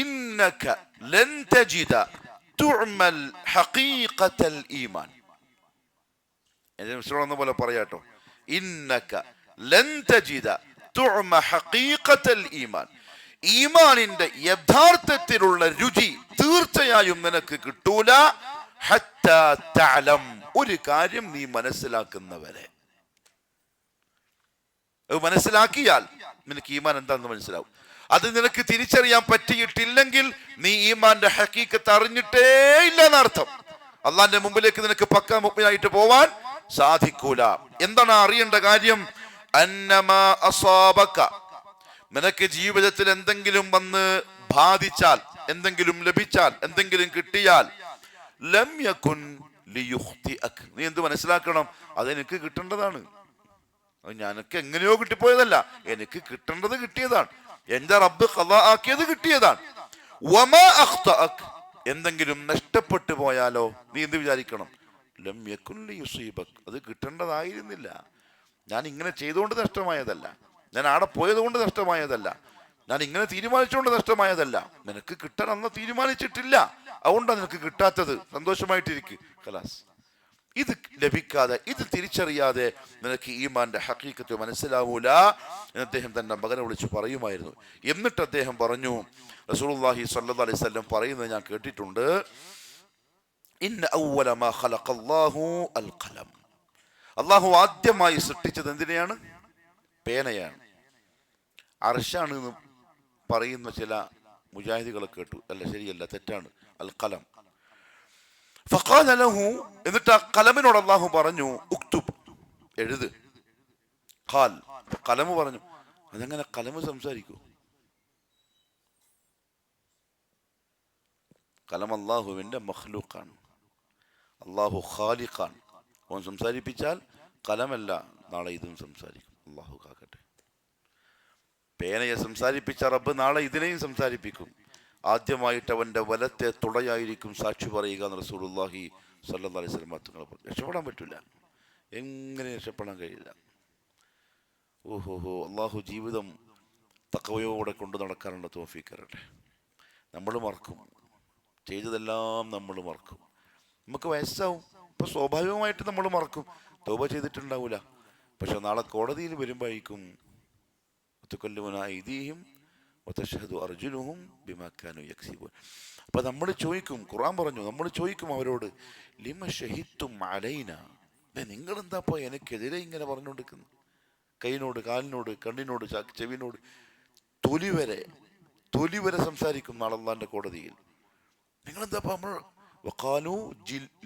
ഇന്നക ലൻ തജിദ തുഅമൽ ഹഖീഖത്തൽ ഈമാൻ. എന്ന പോലെ പറയാട്ടോ, ഇന്നക ലൻ തജിദ തുഅമ ഹഖീഖത്തൽ ഈമാൻ, ഈമാനിന്റെ യഥാർത്ഥത്തിലുള്ള രുചി തീർച്ചയായും നിനക്ക് കിട്ടൂല. ഹത്താ തഅലം, ഒരു കാര്യം നീ മനസ്സിലാക്കുന്നവരെ. മനസ്സിലാക്കിയാൽ നിനക്ക് ഈമാൻ എന്താണെന്ന് മനസ്സിലാവും. അത് നിനക്ക് തിരിച്ചറിയാൻ പറ്റിയിട്ടില്ലെങ്കിൽ നീ ഈമാന്റെ ഹഖീഖത്ത് അറിഞ്ഞിട്ടേ ഇല്ല എന്നർത്ഥം. അള്ളാന്റെ മുമ്പിലേക്ക് നിനക്ക് പക്കാ മുഅ്മിനായിട്ട് പോവാൻ സാധിക്കൂല. എന്താണ് അറിയേണ്ട കാര്യം? അന്നമാ അസാബക, നിനക്ക് ജീവിതത്തിൽ എന്തെങ്കിലും വന്ന് ബാധിച്ചാൽ, എന്തെങ്കിലും ലഭിച്ചാൽ, എന്തെങ്കിലും കിട്ടിയാൽ, ലം യകുൻ ലിയുഖ്തിഅക, നീ എന്ത് മനസ്സിലാക്കണം? അതെനിക്ക് കിട്ടേണ്ടതാണ്. അത് ഞാനൊക്കെ എങ്ങനെയോ കിട്ടിപ്പോയതല്ല, എനിക്ക് കിട്ടേണ്ടത് കിട്ടിയതാണ്. എന്റെ റബ്ബ് ഖളാ ആക്കിയത് കിട്ടിയതാണ്. വമാ അഖ്തഅക, എന്തെങ്കിലും നഷ്ടപ്പെട്ടു പോയാലോ നീ എന്ത് വിചാരിക്കണം? ലം യകുൻ ലിയുസീബക, അത് കിട്ടേണ്ടതായിരുന്നില്ല. ഞാൻ ഇങ്ങനെ ചെയ്തുകൊണ്ട് നഷ്ടമായതല്ല, ഞാൻ ആടെ പോയത് കൊണ്ട് നഷ്ടമായതല്ല, ഞാൻ ഇങ്ങനെ തീരുമാനിച്ചുകൊണ്ട് നഷ്ടമായതല്ല. നിനക്ക് കിട്ടാൻ അന്ന് തീരുമാനിച്ചിട്ടില്ല, അതുകൊണ്ടാണ് നിനക്ക് കിട്ടാത്തത്. സന്തോഷമായിട്ടിരിക്കും. ഖലാസ്. ഇത് ലഭിക്കാതെ, ഇത് തിരിച്ചറിയാതെ നിനക്ക് ഈമാന്റെ ഹഖീഖത്ത് മനസ്സിലാവൂല എന്ന് അദ്ദേഹം തന്റെ മകനെ വിളിച്ച് പറയുമായിരുന്നു. എന്നിട്ട് അദ്ദേഹം പറഞ്ഞു, റസൂലുള്ളാഹി സ്വല്ലല്ലാഹു അലൈഹി വസല്ലം പറയുന്നത് ഞാൻ കേട്ടിട്ടുണ്ട്, ഇന്ന അവ്വല മാ ഖലഖല്ലാഹു അൽ ഖലം, അല്ലാഹു ആദ്യമായി സൃഷ്ടിച്ചത് എന്തിനെയാണ്? പേനയാണ്. അർശാണ് എന്ന് പറയുന്ന ചില മുജാഹിദുകളെ കേട്ടു. അല്ല, ശരിയല്ല, തെറ്റാണ്. അൽ ഖലം. ഫഖാല ലഹു, എന്നിട്ട് ആ ഖലമിനോട് അല്ലാഹു പറഞ്ഞു, ഉക്തുബ്, എഴുത്. ഖാൽ, ഖലമ് പറഞ്ഞു, അതെങ്ങനെ ഖലമ് സംസാരിക്കൂ? ഖലം അല്ലാഹുവിന്റെ മഖ്ലൂഖാണ്, അല്ലാഹു ഖാലിഖാണ്. അവൻ സംസാരിപ്പിച്ചാൽ ഖലമല്ല, നാളെ ഇതും സംസാരിക്കും. അല്ലാഹു കാക്കട്ടെ. പേനയെ സംസാരിപ്പിച്ച റബ്ബ് നാളെ ഇതിനെയും സംസാരിപ്പിക്കും. ആദ്യമായിട്ട് അവന്റെ വലത്തെ തുടയായിരിക്കും സാക്ഷി പറയുക എന്ന് റസൂലുള്ളാഹി സ്വല്ലല്ലാഹു അലൈഹി വസല്ലം തങ്ങൾ പറഞ്ഞു. രക്ഷപ്പെടാൻ പറ്റില്ല, എങ്ങനെ രക്ഷപ്പെടാൻ കഴിയില്ല. ഓഹോഹോ, അള്ളാഹു ജീവിതം തഖ്വയോടെ കൊണ്ട് നടക്കാനുള്ള തൗഫീഖ് തരട്ടെ. നമ്മൾ മറക്കും, ചെയ്തതെല്ലാം നമ്മൾ മറക്കും. നമുക്ക് വയസ്സാവും, ഇപ്പൊ സ്വാഭാവികമായിട്ട് നമ്മൾ മറക്കും, തൗബ ചെയ്തിട്ടുണ്ടാവൂല. പക്ഷെ നാളെ കോടതിയിൽ വരുമ്പോഴേക്കും തുകല്ലുമന ഐദീഹിം വതശ്ഹദു അർജുലുഹും ബിമാ കാനൂ യക്സിബൂൻ. അപ്പൊ നമ്മൾ ചോദിക്കും, ഖുർആൻ പറഞ്ഞു, നമ്മൾ ചോദിക്കും അവരോട്, ലിമ ഷഹിദ്തും അലൈന, നിങ്ങൾ എന്താപ്പോ എനിക്കെതിരെ ഇങ്ങനെ പറഞ്ഞുകൊണ്ടിരിക്കുന്നു? കൈനോട്, കാലിനോട്, കണ്ണിനോട്, ചെവിനോട്, തൊലി വരെ സംസാരിക്കും നാളെ അല്ലാഹുവിന്റെ കോടതിയിൽ. നിങ്ങളെന്താപ്പോ നമ്മൾ വഖാലൂ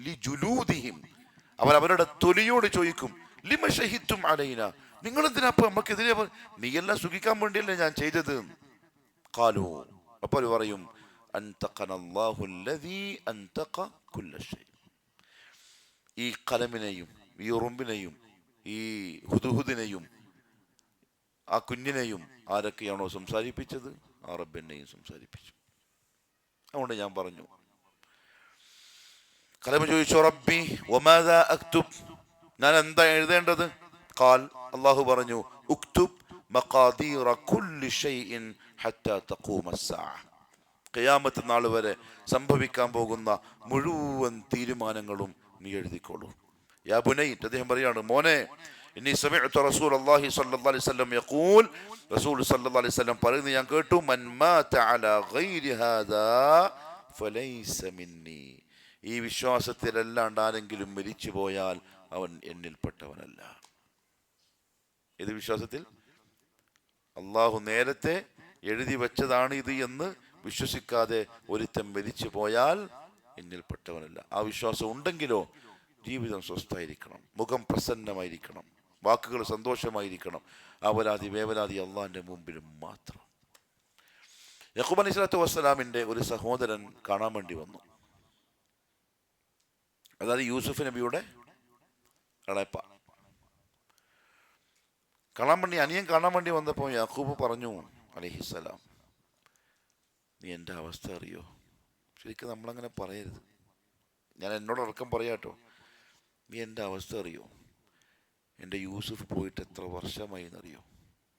ലിജുലൂദിഹിം, അവരവരുടെ തൊലിയോട് ചോദിക്കും, ലിമ ഷഹിദ്തും അലൈന, നിങ്ങൾ എന്തിനാപ്പോ നമുക്കെതിരെ, നീയെല്ലാം സുഖിക്കാൻ വേണ്ടിയല്ലേ ഞാൻ ചെയ്തത്? ഖാലൂ, അപ്പോൾ പറയും, അൻതഖനല്ലാഹു അല്ലദീ അൻതഖ കുല്ല ഷൈ. ഈ കലമിനെയും ഈ ഉറുമ്പിനെയും ഈ ഹുദുഹുദിനെയും ആ കുഞ്ഞിനെയും ആരൊക്കെയാണോ സംസാരിപ്പിച്ചത്, ആ റബ്ബെന്നെയും സംസാരിപ്പിച്ചു. അതുകൊണ്ട് ഞാൻ പറഞ്ഞു, കലമ ചോദിച്ചോ, റബ്ബി വമാദാ അക്തുബ്, ഞാൻ എന്താ എഴുതേണ്ടത്? ഖാൽ, അല്ലാഹു പറഞ്ഞു, ഉക്തുബ് മഖാദീറ കുല്ലി ഷൈഇൻ ഹത്താ തഖൂമ അസ്സാഅ, ഖിയാമത്ത് നാൾ വരെ സംഭവിക്കാൻ പോകുന്ന മുഴുവൻ തീരുമാനങ്ങളും നീ എഴുതിക്കോളൂ. യാ ബുനൈ, അദ്ദേഹം പറയാണ്, മോനെ, ഇന്നി സമിഅ്തു റസൂലല്ലാഹി സ്വല്ലല്ലാഹു അലൈഹി വസല്ലം യഖൂൽ, റസൂൽ സ്വല്ലല്ലാഹു അലൈഹി വസല്ലം പറയുന്നത് ഞാൻ കേട്ടു, മൻ മാത അലാ ഗൈരി ഹാദാ ഫലൈസ മിന്നി, ഈ വിശ്വാസത്തിലല്ലാണ്ട് ആരെങ്കിലും മരിച്ചു പോയാൽ അവൻ എന്നിൽപ്പെട്ടവനല്ല. ഏത് വിശ്വാസത്തിൽ? അള്ളാഹു നേരത്തെ എഴുതി വെച്ചതാണ് ഇത് എന്ന് വിശ്വസിക്കാതെ ഒരുത്തൻ മരിച്ചു പോയാൽ എന്നിൽപ്പെട്ടവനല്ല. ആ വിശ്വാസം ഉണ്ടെങ്കിലോ ജീവിതം സ്വസ്ഥായിരിക്കണം, മുഖം പ്രസന്നമായിരിക്കണം, വാക്കുകൾ സന്തോഷമായിരിക്കണം, അവലാതി വേവലാതി അള്ളാഹിന്റെ മുമ്പിലും മാത്രം. യഖൂബ് അലൈഹി സ്വലാത്തു വസ്സലാമിന്റെ ഒരു സഹോദരൻ കാണാൻ വേണ്ടി വന്നു. അതായത് യൂസുഫ് നബിയുടെ ഇളയപ്പ കാണാൻ വേണ്ടി, അനിയൻ കാണാൻ വേണ്ടി വന്നപ്പോൾ യാക്കൂബ് പറഞ്ഞു അലൈഹിസ്സലാം, നീ എൻ്റെ അവസ്ഥ അറിയോ? ശരിക്കും നമ്മളങ്ങനെ പറയരുത്, ഞാൻ എന്നോട് അടക്കം പറയാട്ടോ. നീ എൻ്റെ അവസ്ഥ അറിയോ? എൻ്റെ യൂസുഫ് പോയിട്ട് എത്ര വർഷമായി എന്നറിയോ?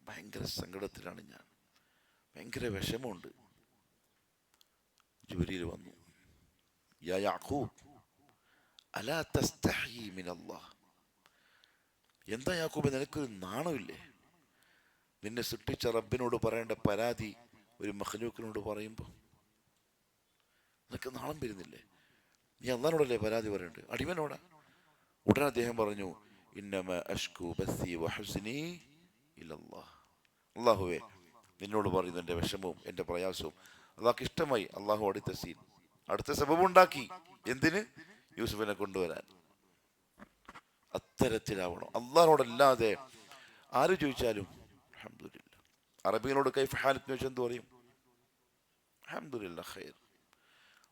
ഭയങ്കര സങ്കടത്തിലാണ് ഞാൻ, ഭയങ്കര വിഷമമുണ്ട്. ജിബ്രീൽ വന്നു, യാ യാക്കൂബ് അലാ തസ്തഹീ മിനല്ലാഹ്, എന്താ യാക്കൂബ് നിനക്കൊരു നാണമില്ലേ? നിന്നെ സൃഷ്ടിച്ച റബ്ബിനോട് പറയേണ്ട പരാതി ഒരു മഖ്ലൂക്കിനോട് പറയുമ്പോൾ നിനക്ക് നാണം വരുന്നില്ലേ? നീ അല്ലാഹുവിനോടല്ലേ പരാതി പറയേണ്ടത്, അടിമനോടാ? ഉടനെ അദ്ദേഹം പറഞ്ഞു, ഇന്നമ അഷ്കു ബസ്സി വഹസ്നി ഇലല്ലാഹ്, അല്ലാഹുവേ നിന്നോട് പറയുന്നു എൻ്റെ വിഷമവും എൻ്റെ പ്രയാസവും. അള്ളാഹ്ക്ക് ഇഷ്ടമായി. അള്ളാഹു അടുത്ത സബബ് ഉണ്ടാക്കി. എന്തിന്? യൂസുഫിനെ കൊണ്ടുവരാൻ. അത്തരത്തിലാവണം. അള്ളാഹിനോടല്ലാതെ ആര് ചോദിച്ചാലും അൽഹംദുലില്ലാ. അറബികളോട് കൈഫ ഹാലത്ത് ചോദിച്ചാൽ എന്ത് പറയും? അൽഹംദുലില്ലാ ഖൈർ.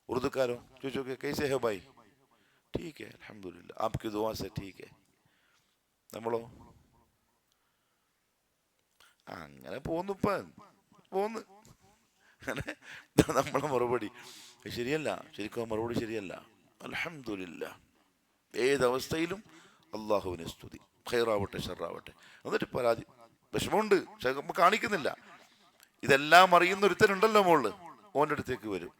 ഉറുദുക്കാരോ ചോദിച്ചോക്കെ കൈസേ ഹേ ഭായ്? ठीक है अल्हम्दुलिल्लाह आपकी दुआ से ठीक है. നമ്മളോ അങ്ങനെ പോന്ന് അങ്ങനെ നമ്മളെ മറുപടി ശരിയല്ല. ശരിക്കും മറുപടി ശരിയല്ല. അൽഹംദുലില്ലാ, ഏതവസ്ഥയിലും അള്ളാഹുവിനെ സ്തുതി, ഖൈറാവട്ടെ ഷറാവട്ടെ. എന്നിട്ട് പരാതി വിഷമമുണ്ട്, പക്ഷെ നമ്മൾ കാണിക്കുന്നില്ല. ഇതെല്ലാം അറിയുന്ന ഒരുത്തനുണ്ടല്ലോ മോള്, ഓൻ്റെ അടുത്തേക്ക് വരും,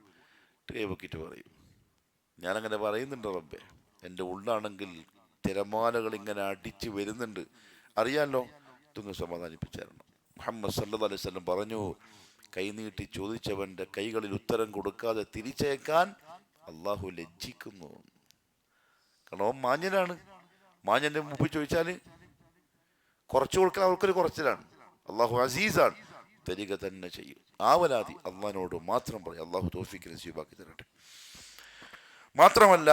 കൈവക്കിട്ട് പറയും, ഞാനങ്ങനെ പറയുന്നുണ്ട് റബ്ബേ, എൻ്റെ ഉള്ളാണെങ്കിൽ തിരമാലകൾ ഇങ്ങനെ അടിച്ച് വരുന്നുണ്ട്, അറിയാലോ, ഇതൊന്ന് സമാധാനിപ്പിച്ചായിരുന്നു. മുഹമ്മദ് സല്ലല്ലാഹു അലൈഹി വസല്ലം പറഞ്ഞു, കൈനീട്ടി ചോദിച്ചവൻ്റെ കൈകളിൽ ഉത്തരം കൊടുക്കാതെ തിരിച്ചേക്കാൻ അള്ളാഹു ലജ്ജിക്കുന്നു. കാരണം അവൻ മാന്യനാണ്. മാന്യൻ്റെ മുമ്പിൽ ചോദിച്ചാൽ കുറച്ചു കൊടുക്കാൻ അവർക്കൊരു കുറച്ചിലാണ്. അള്ളാഹു അസീസാണ്, തരിക തന്നെ ചെയ്യും. ആവലാതി അള്ളാഹിനോട് മാത്രം പറയും. അള്ളാഹു തൗഫീഖ് നസീബാക്കി തരട്ടെ. മാത്രമല്ല,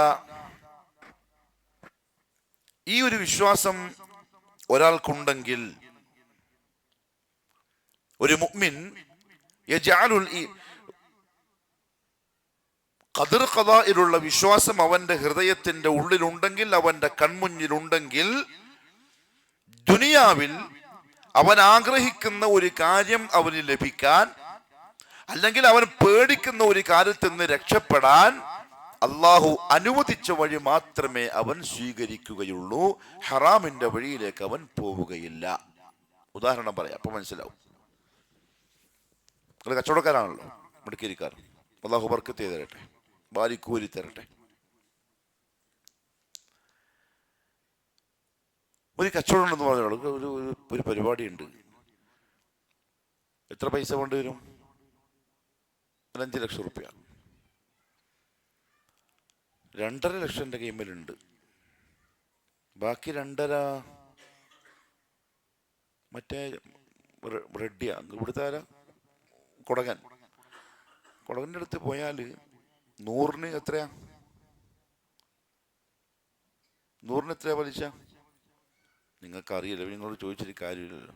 ഈ ഒരു വിശ്വാസം ഒരാൾക്കുണ്ടെങ്കിൽ, ഒരു മുഅ്മിൻ യജഅലുൽ ഖദർ ഖദാഇലുള്ള വിശ്വാസം അവന്റെ ഹൃദയത്തിന്റെ ഉള്ളിലുണ്ടെങ്കിൽ, അവന്റെ കൺമുന്നിലുണ്ടെങ്കിൽ, ദുനിയാവിൽ അവൻ ആഗ്രഹിക്കുന്ന ഒരു കാര്യം അവന് ലഭിക്കാൻ, അല്ലെങ്കിൽ അവൻ പേടിക്കുന്ന ഒരു കാര്യത്തിൽ നിന്ന് രക്ഷപ്പെടാൻ അള്ളാഹു അനുവദിച്ച വഴി മാത്രമേ അവൻ സ്വീകരിക്കുകയുള്ളൂ. ഹറാമിന്റെ വഴിയിലേക്ക് അവൻ പോവുകയില്ല. ഉദാഹരണം പറയാം, അപ്പൊ മനസ്സിലാവും. നിങ്ങൾ കച്ചവടക്കാരാണല്ലോ, മിടുക്കിരിക്കാർ. അള്ളാഹു ബർക്കത്ത് ചെയ്ത് തരട്ടെ, വാരിക്കൂരി തരട്ടെ. ഒരു കച്ചവടം ഉണ്ടെന്ന് പറഞ്ഞോളൂ, ഒരു പരിപാടി ഉണ്ട്. എത്ര പൈസ കൊണ്ടുവരും? ഒരു 5 ലക്ഷം റുപ്യ, 2.5 ലക്ഷം എൻ്റെ കൈമേലുണ്ട്. ബാക്കി 2.5 മറ്റേ റെഡ്ഡിയാ, ഇവിടുത്തെ ആരാ, കൊടകൻ്റെ അടുത്ത് പോയാൽ 100-ന് എത്രയാ, 100-ന് എത്രയാ പലിശ? നിങ്ങൾക്ക് അറിയില്ല, നിങ്ങളോട് ചോദിച്ചിട്ട് കാര്യമില്ലല്ലോ.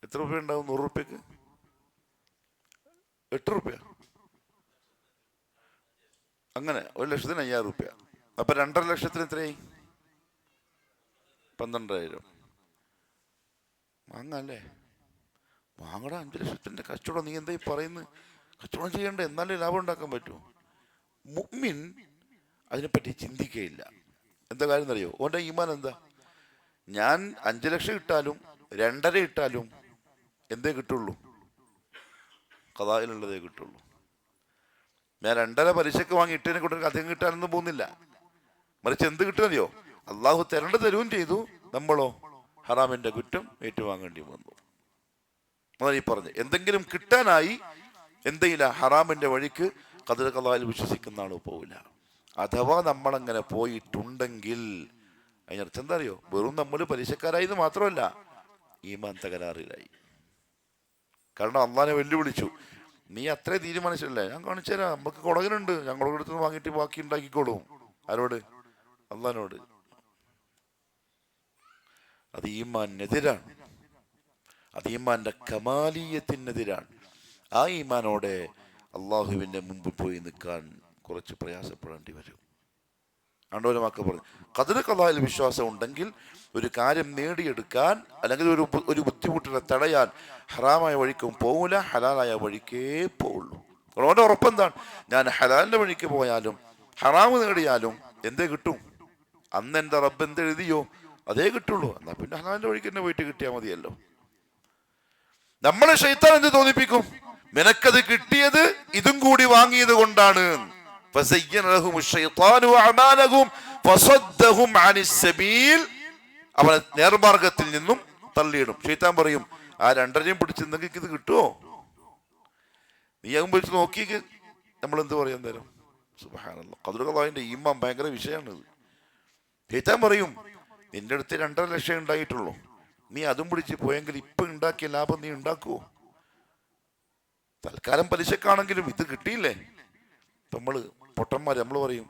എത്ര റുപ്യ ഉണ്ടാവും 100 റുപ്യക്ക്? 8 റുപ്യ. അങ്ങനെ 1,50,000 റുപ്യ. അപ്പൊ 2.5 ലക്ഷത്തിന് എത്രയായി? 12,000. വാങ്ങല്ലേ, വാങ്ങടാ. 5 ലക്ഷത്തിന്റെ കച്ചവടം നീ എന്തായി പറയുന്നത്? കച്ചവടം ചെയ്യണ്ടേ, എന്നാലേ ലാഭം ഉണ്ടാക്കാൻ പറ്റൂ. മുഅ്മിൻ അതിനെപ്പറ്റി ചിന്തിക്കുകയില്ല. എന്താ കാര്യം എന്നറിയോ? ഓൻ്റെ ഈമാൻ എന്താ? ഞാൻ 5 ലക്ഷം ഇട്ടാലും 2.5 ഇട്ടാലും എന്തേ കിട്ടുള്ളൂ? ഖദായിലുള്ളതേ കിട്ടുള്ളൂ. ഞാൻ 2.5 പലിശക്ക് വാങ്ങി ഇട്ടതിനെ കൊണ്ട് അധികം കിട്ടാനൊന്നും പോകുന്നില്ല. മറിച്ച് എന്ത് കിട്ടുന്നറിയോ? അള്ളാഹു തരുവും ചെയ്തു, നമ്മളോ ഹറാമിന്റെ കുറ്റം ഏറ്റുവാങ്ങേണ്ടി വന്നു. അതാണ് ഈ പറഞ്ഞത്. എന്തെങ്കിലും കിട്ടാനായി എന്തെയില്ല, ഹറാമിന്റെ വഴിക്ക് ഖദർ ഖദായിൽ വിശ്വസിക്കുന്ന ആള് പോവില്ല. അഥവാ നമ്മളങ്ങനെ പോയിട്ടുണ്ടെങ്കിൽ അതിനർത്ഥം എന്താ അറിയോ? വെറും നമ്മൾ പലിശക്കാരായത് മാത്രമല്ല, ഈമാൻ തകരാറിലായി. കാരണം അള്ളാഹിനെ വെല്ലുവിളിച്ചു. നീ അത്രേ തീരുമാനിച്ചല്ലേ, ഞാൻ കാണിച്ചുതരാം, നമുക്ക് കൊടകനുണ്ട്, ഞങ്ങളുടെ അടുത്ത് വാങ്ങിയിട്ട് ബാക്കി ഉണ്ടാക്കിക്കോളും. ആരോട്? അള്ളാഹിനോട്. അത് ഈമാനെതിരാണ്, അത് ഈമാന്റെ കമാലിയത്തിനെതിരാണ്. ആ ഈമാനോടെ അള്ളാഹുവിന്റെ മുമ്പ് പോയി നിൽക്കാൻ കുറച്ച് പ്രയാസപ്പെടേണ്ടി വരും. ആണ്ടോലമാക്ക പറഞ്ഞു, ഖദർ ഖദായിൽ വിശ്വാസം ഉണ്ടെങ്കിൽ ഒരു കാര്യം നേടിയെടുക്കാൻ അല്ലെങ്കിൽ ഒരു ബുദ്ധിമുട്ടിനെ തടയാൻ ഹറാമായ വഴിക്കും പോകില്ല, ഹലാലായ വഴിക്കേ പോവുള്ളൂ. അവൻ്റെ ഉറപ്പെന്താണ്? ഞാൻ ഹലാലിന്റെ വഴിക്ക് പോയാലും ഹറാമ് നേടിയാലും എന്തേ കിട്ടും? അന്ന് എൻ്റെ റബ്ബ് എന്തെഴുതിയോ അതേ കിട്ടുള്ളൂ. എന്നാ പിന്നെ ഹലാലിന്റെ വഴിക്ക് തന്നെ പോയിട്ട് കിട്ടിയാൽ മതിയല്ലോ. നമ്മളെ ശൈത്താൻ എന്ത് തോന്നിപ്പിക്കും? നിനക്കത് കിട്ടിയത് ഇതും കൂടി വാങ്ങിയത് കൊണ്ടാണ്. അവനെ നേർമാർഗത്തിൽ നിന്നും തള്ളിയിടും. ശൈത്താൻ പറയും, ആ 2.5 പിടിച്ചെന്നെങ്കിൽ ഇത് കിട്ടുമോ? നീ ആകുമ്പോൾ വെച്ച് നോക്കിക്ക്. നമ്മൾ എന്ത് പറയാൻ തരും? സുബ്ഹാനല്ലാഹ്, ഖദർ ഖദാഇന്റെ ഈമാൻ ഭയങ്കര വിഷയമാണിത്. ശൈത്താൻ പറയും, നിന്റെ അടുത്ത് 2.5 ലക്ഷം ഉണ്ടായിട്ടുള്ളൂ, നീ അതും പിടിച്ച് പോയെങ്കിൽ ഇപ്പൊ ഉണ്ടാക്കിയ ലാഭം നീ ഉണ്ടാക്കുവോ? തൽക്കാലം പലിശക്കാണെങ്കിലും ഇത് കിട്ടിയില്ലേ. നമ്മള് പൊട്ടന്മാര്, നമ്മൾ പറയും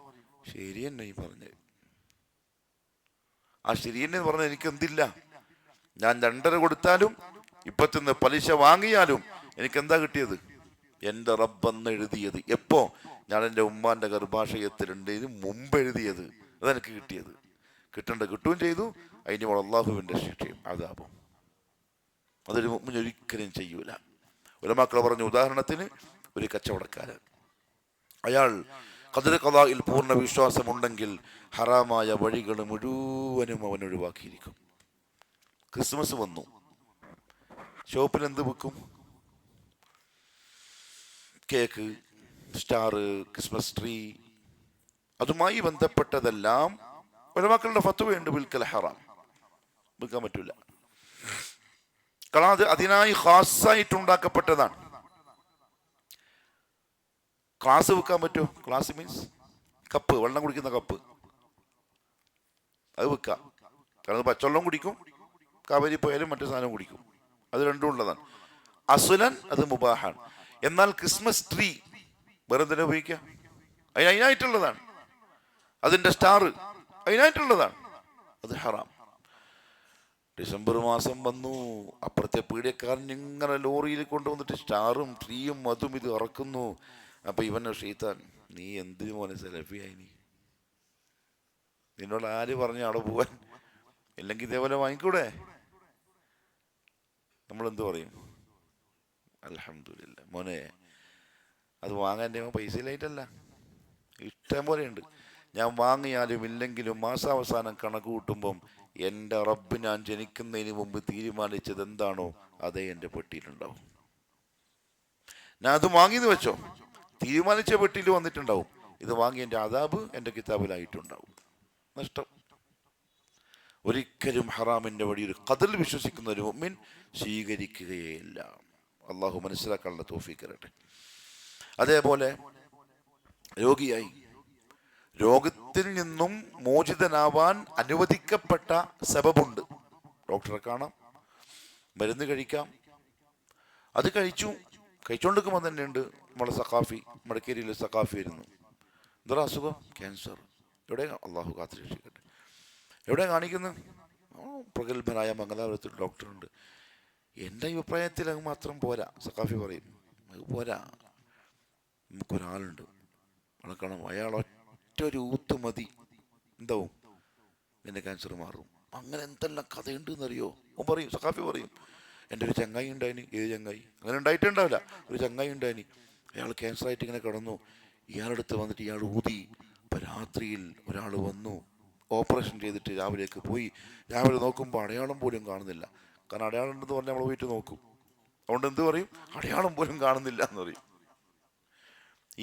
ശരി തന്നെ ഈ പറഞ്ഞത്. ആ ശരി തന്നെ പറഞ്ഞ എനിക്ക് എന്തില്ല, ഞാൻ 2.5 കൊടുത്താലും ഇപ്പത്തുനിന്ന് പലിശ വാങ്ങിയാലും എനിക്ക് എന്താ കിട്ടിയത്? എൻ്റെ റബ്ബെന്ന് എഴുതിയത്. എപ്പോ? ഞാൻ എൻ്റെ ഉമ്മാന്റെ ഗർഭാശയത്തിലുണ്ടതിന് മുമ്പ് എഴുതിയത്. അതെനിക്ക് കിട്ടിയത്. കിട്ടേണ്ട കിട്ടുകയും ചെയ്തു. അതിന് അള്ളാഹുവിന്റെ ശിക്ഷയും അദാബും. അതൊരു മുഅ്മിൻ ഒരിക്കലും ചെയ്യൂല. ഉലമാക്കൾ പറഞ്ഞു, ഉദാഹരണത്തിന് ഒരു കച്ചവടക്കാരൻ, അയാൾ ഖദർ ഖദാഇൽ പൂർണ്ണ വിശ്വാസമുണ്ടെങ്കിൽ ഹറാമായ വഴികൾ മുഴുവനും അവൻ ഒഴിവാക്കിയിരിക്കും. ക്രിസ്മസ് വന്നു, ഷോപ്പിൽ എന്ത് വിൽക്കും? കേക്ക്, സ്റ്റാർ, ക്രിസ്മസ് ട്രീ, അതുമായി ബന്ധപ്പെട്ടതെല്ലാം ഉലമാക്കളുടെ ഫത്വയുണ്ട്, വിൽക്കൽ ഹറാം, വിൽക്കാൻ പറ്റൂല. കാരണം അത് അതിനായി ഖാസായിട്ട് ഉണ്ടാക്കപ്പെട്ടതാണ്. ഗ്ലാസ് വിൽക്കാൻ പറ്റുമോ? ഗ്ലാസ് മീൻസ് കപ്പ്, വെള്ളം കുടിക്കുന്ന കപ്പ്, അത് വിൽക്കാം. കാരണം അത് പച്ചവെള്ളം കുടിക്കും, കാവേരി പോയാലും മറ്റു സാധനം കുടിക്കും, അത് രണ്ടും ഉള്ളതാണ്. അസുലൻ അത് മുബാഹാണ്. എന്നാൽ ക്രിസ്മസ് ട്രീ വേറെ എന്തിനാ ഉപയോഗിക്കാം? അതിനായിട്ടുള്ളതാണ്. അതിൻ്റെ സ്റ്റാർ അതിനായിട്ടുള്ളതാണ്, അത് ഹറാം. ഡിസംബർ മാസം വന്നു, അപ്പുറത്തെ പീഡിയക്കാരൻ ഇങ്ങനെ ലോറിയിൽ കൊണ്ടുവന്നിട്ട് സ്റ്റാറും ട്രീയും അതും ഇത് ഇറക്കുന്നു. അപ്പൊ ഇവനെ ഷെയ്ത്താൻ, നീ എന്തിനു പോലെ സെലഫിയായി, നിന്നോട് ആര് പറഞ്ഞു അവിടെ പോവാൻ? ഇല്ലെങ്കിൽ ഇതേപോലെ വാങ്ങിക്കൂടെ? നമ്മളെന്ത് പറയും? അൽഹംദുലില്ലാ മോനെ, അത് വാങ്ങാൻ എൻ്റെ പൈസ ഇല്ലായിട്ടല്ല, ഇഷ്ടം പോലെയുണ്ട്. ഞാൻ വാങ്ങിയാലും ഇല്ലെങ്കിലും മാസാവസാനം കണക്ക് കൂട്ടുമ്പം എൻ്റെ റബ്ബ് ഞാൻ ജനിക്കുന്നതിന് മുമ്പ് തീരുമാനിച്ചത് എന്താണോ അതേ എൻ്റെ പെട്ടിയിലുണ്ടാവും. ഞാൻ അത് വാങ്ങിയെന്ന് വെച്ചോ, തീരുമാനിച്ച പെട്ടിയിൽ വന്നിട്ടുണ്ടാവും. ഇത് വാങ്ങി എൻ്റെ അദാബ് എൻ്റെ കിതാബിലായിട്ടുണ്ടാവും. നഷ്ടം. ഒരിക്കലും ഹറാമിൻ്റെ വഴി ഒരു ഖദറിൽ വിശ്വസിക്കുന്ന ഒരു മുഅ്മിൻ സ്വീകരിക്കുകയില്ല. അള്ളാഹു മനസ്സിലാക്കാനുള്ള തൗഫീഖ് തരട്ടെ. അതേപോലെ രോഗിയായി, രോഗത്തിൽ നിന്നും മോചിതനാവാൻ അനുവദിക്കപ്പെട്ട സബബുണ്ട്. ഡോക്ടറെ കാണാം, മരുന്ന് കഴിക്കാം. അത് കഴിച്ചുകൊണ്ടിരിക്കുമ്പോൾ തന്നെ ഉണ്ട് നമ്മുടെ സഖാഫി, മടക്കേരിയിൽ സഖാഫി വരുന്നു. എന്താ അസുഖം? ക്യാൻസർ. എവിടെ? അള്ളാഹു കാത്തിരക്ഷിക്കട്ടെ. എവിടെ കാണിക്കുന്നു? പ്രഗത്ഭനായ മംഗലാപുരത്തിൽ ഡോക്ടറുണ്ട്. എൻ്റെ അഭിപ്രായത്തിൽ അത് മാത്രം പോരാ. സഖാഫി പറയും അത് പോരാ, നമുക്കൊരാളുണ്ട് വളക്കണം, അയാൾ ഒറ്റ ഒരു ഊത്ത് മതി, എന്താവും? എൻ്റെ ക്യാൻസർ മാറും. അങ്ങനെ എന്തെല്ലാം കഥയുണ്ട് എന്നറിയോ? ഓൻ പറയും, സഖാഫി പറയും, എൻ്റെ ഒരു ചങ്ങായി ഉണ്ടായിന്. ഏത് ചങ്ങായി? അങ്ങനെ ഉണ്ടായിട്ടുണ്ടാവില്ല. ഒരു ചങ്ങായി ഉണ്ടായിന്, അയാൾ ക്യാൻസറായിട്ട് ഇങ്ങനെ കിടന്നു. ഇയാളടുത്ത് വന്നിട്ട് ഇയാൾ ഊതി. ഇപ്പം രാത്രിയിൽ ഒരാൾ വന്നു, ഓപ്പറേഷൻ ചെയ്തിട്ട് രാവിലേക്ക് പോയി. രാവിലെ നോക്കുമ്പോൾ അടയാളം പോലും കാണുന്നില്ല. കാരണം അടയാളം ഉണ്ടെന്ന് പറഞ്ഞാൽ നമ്മൾ പോയിട്ട് നോക്കും. അതുകൊണ്ട് എന്ത് പറയും? അടയാളം പോലും കാണുന്നില്ല എന്ന് പറയും.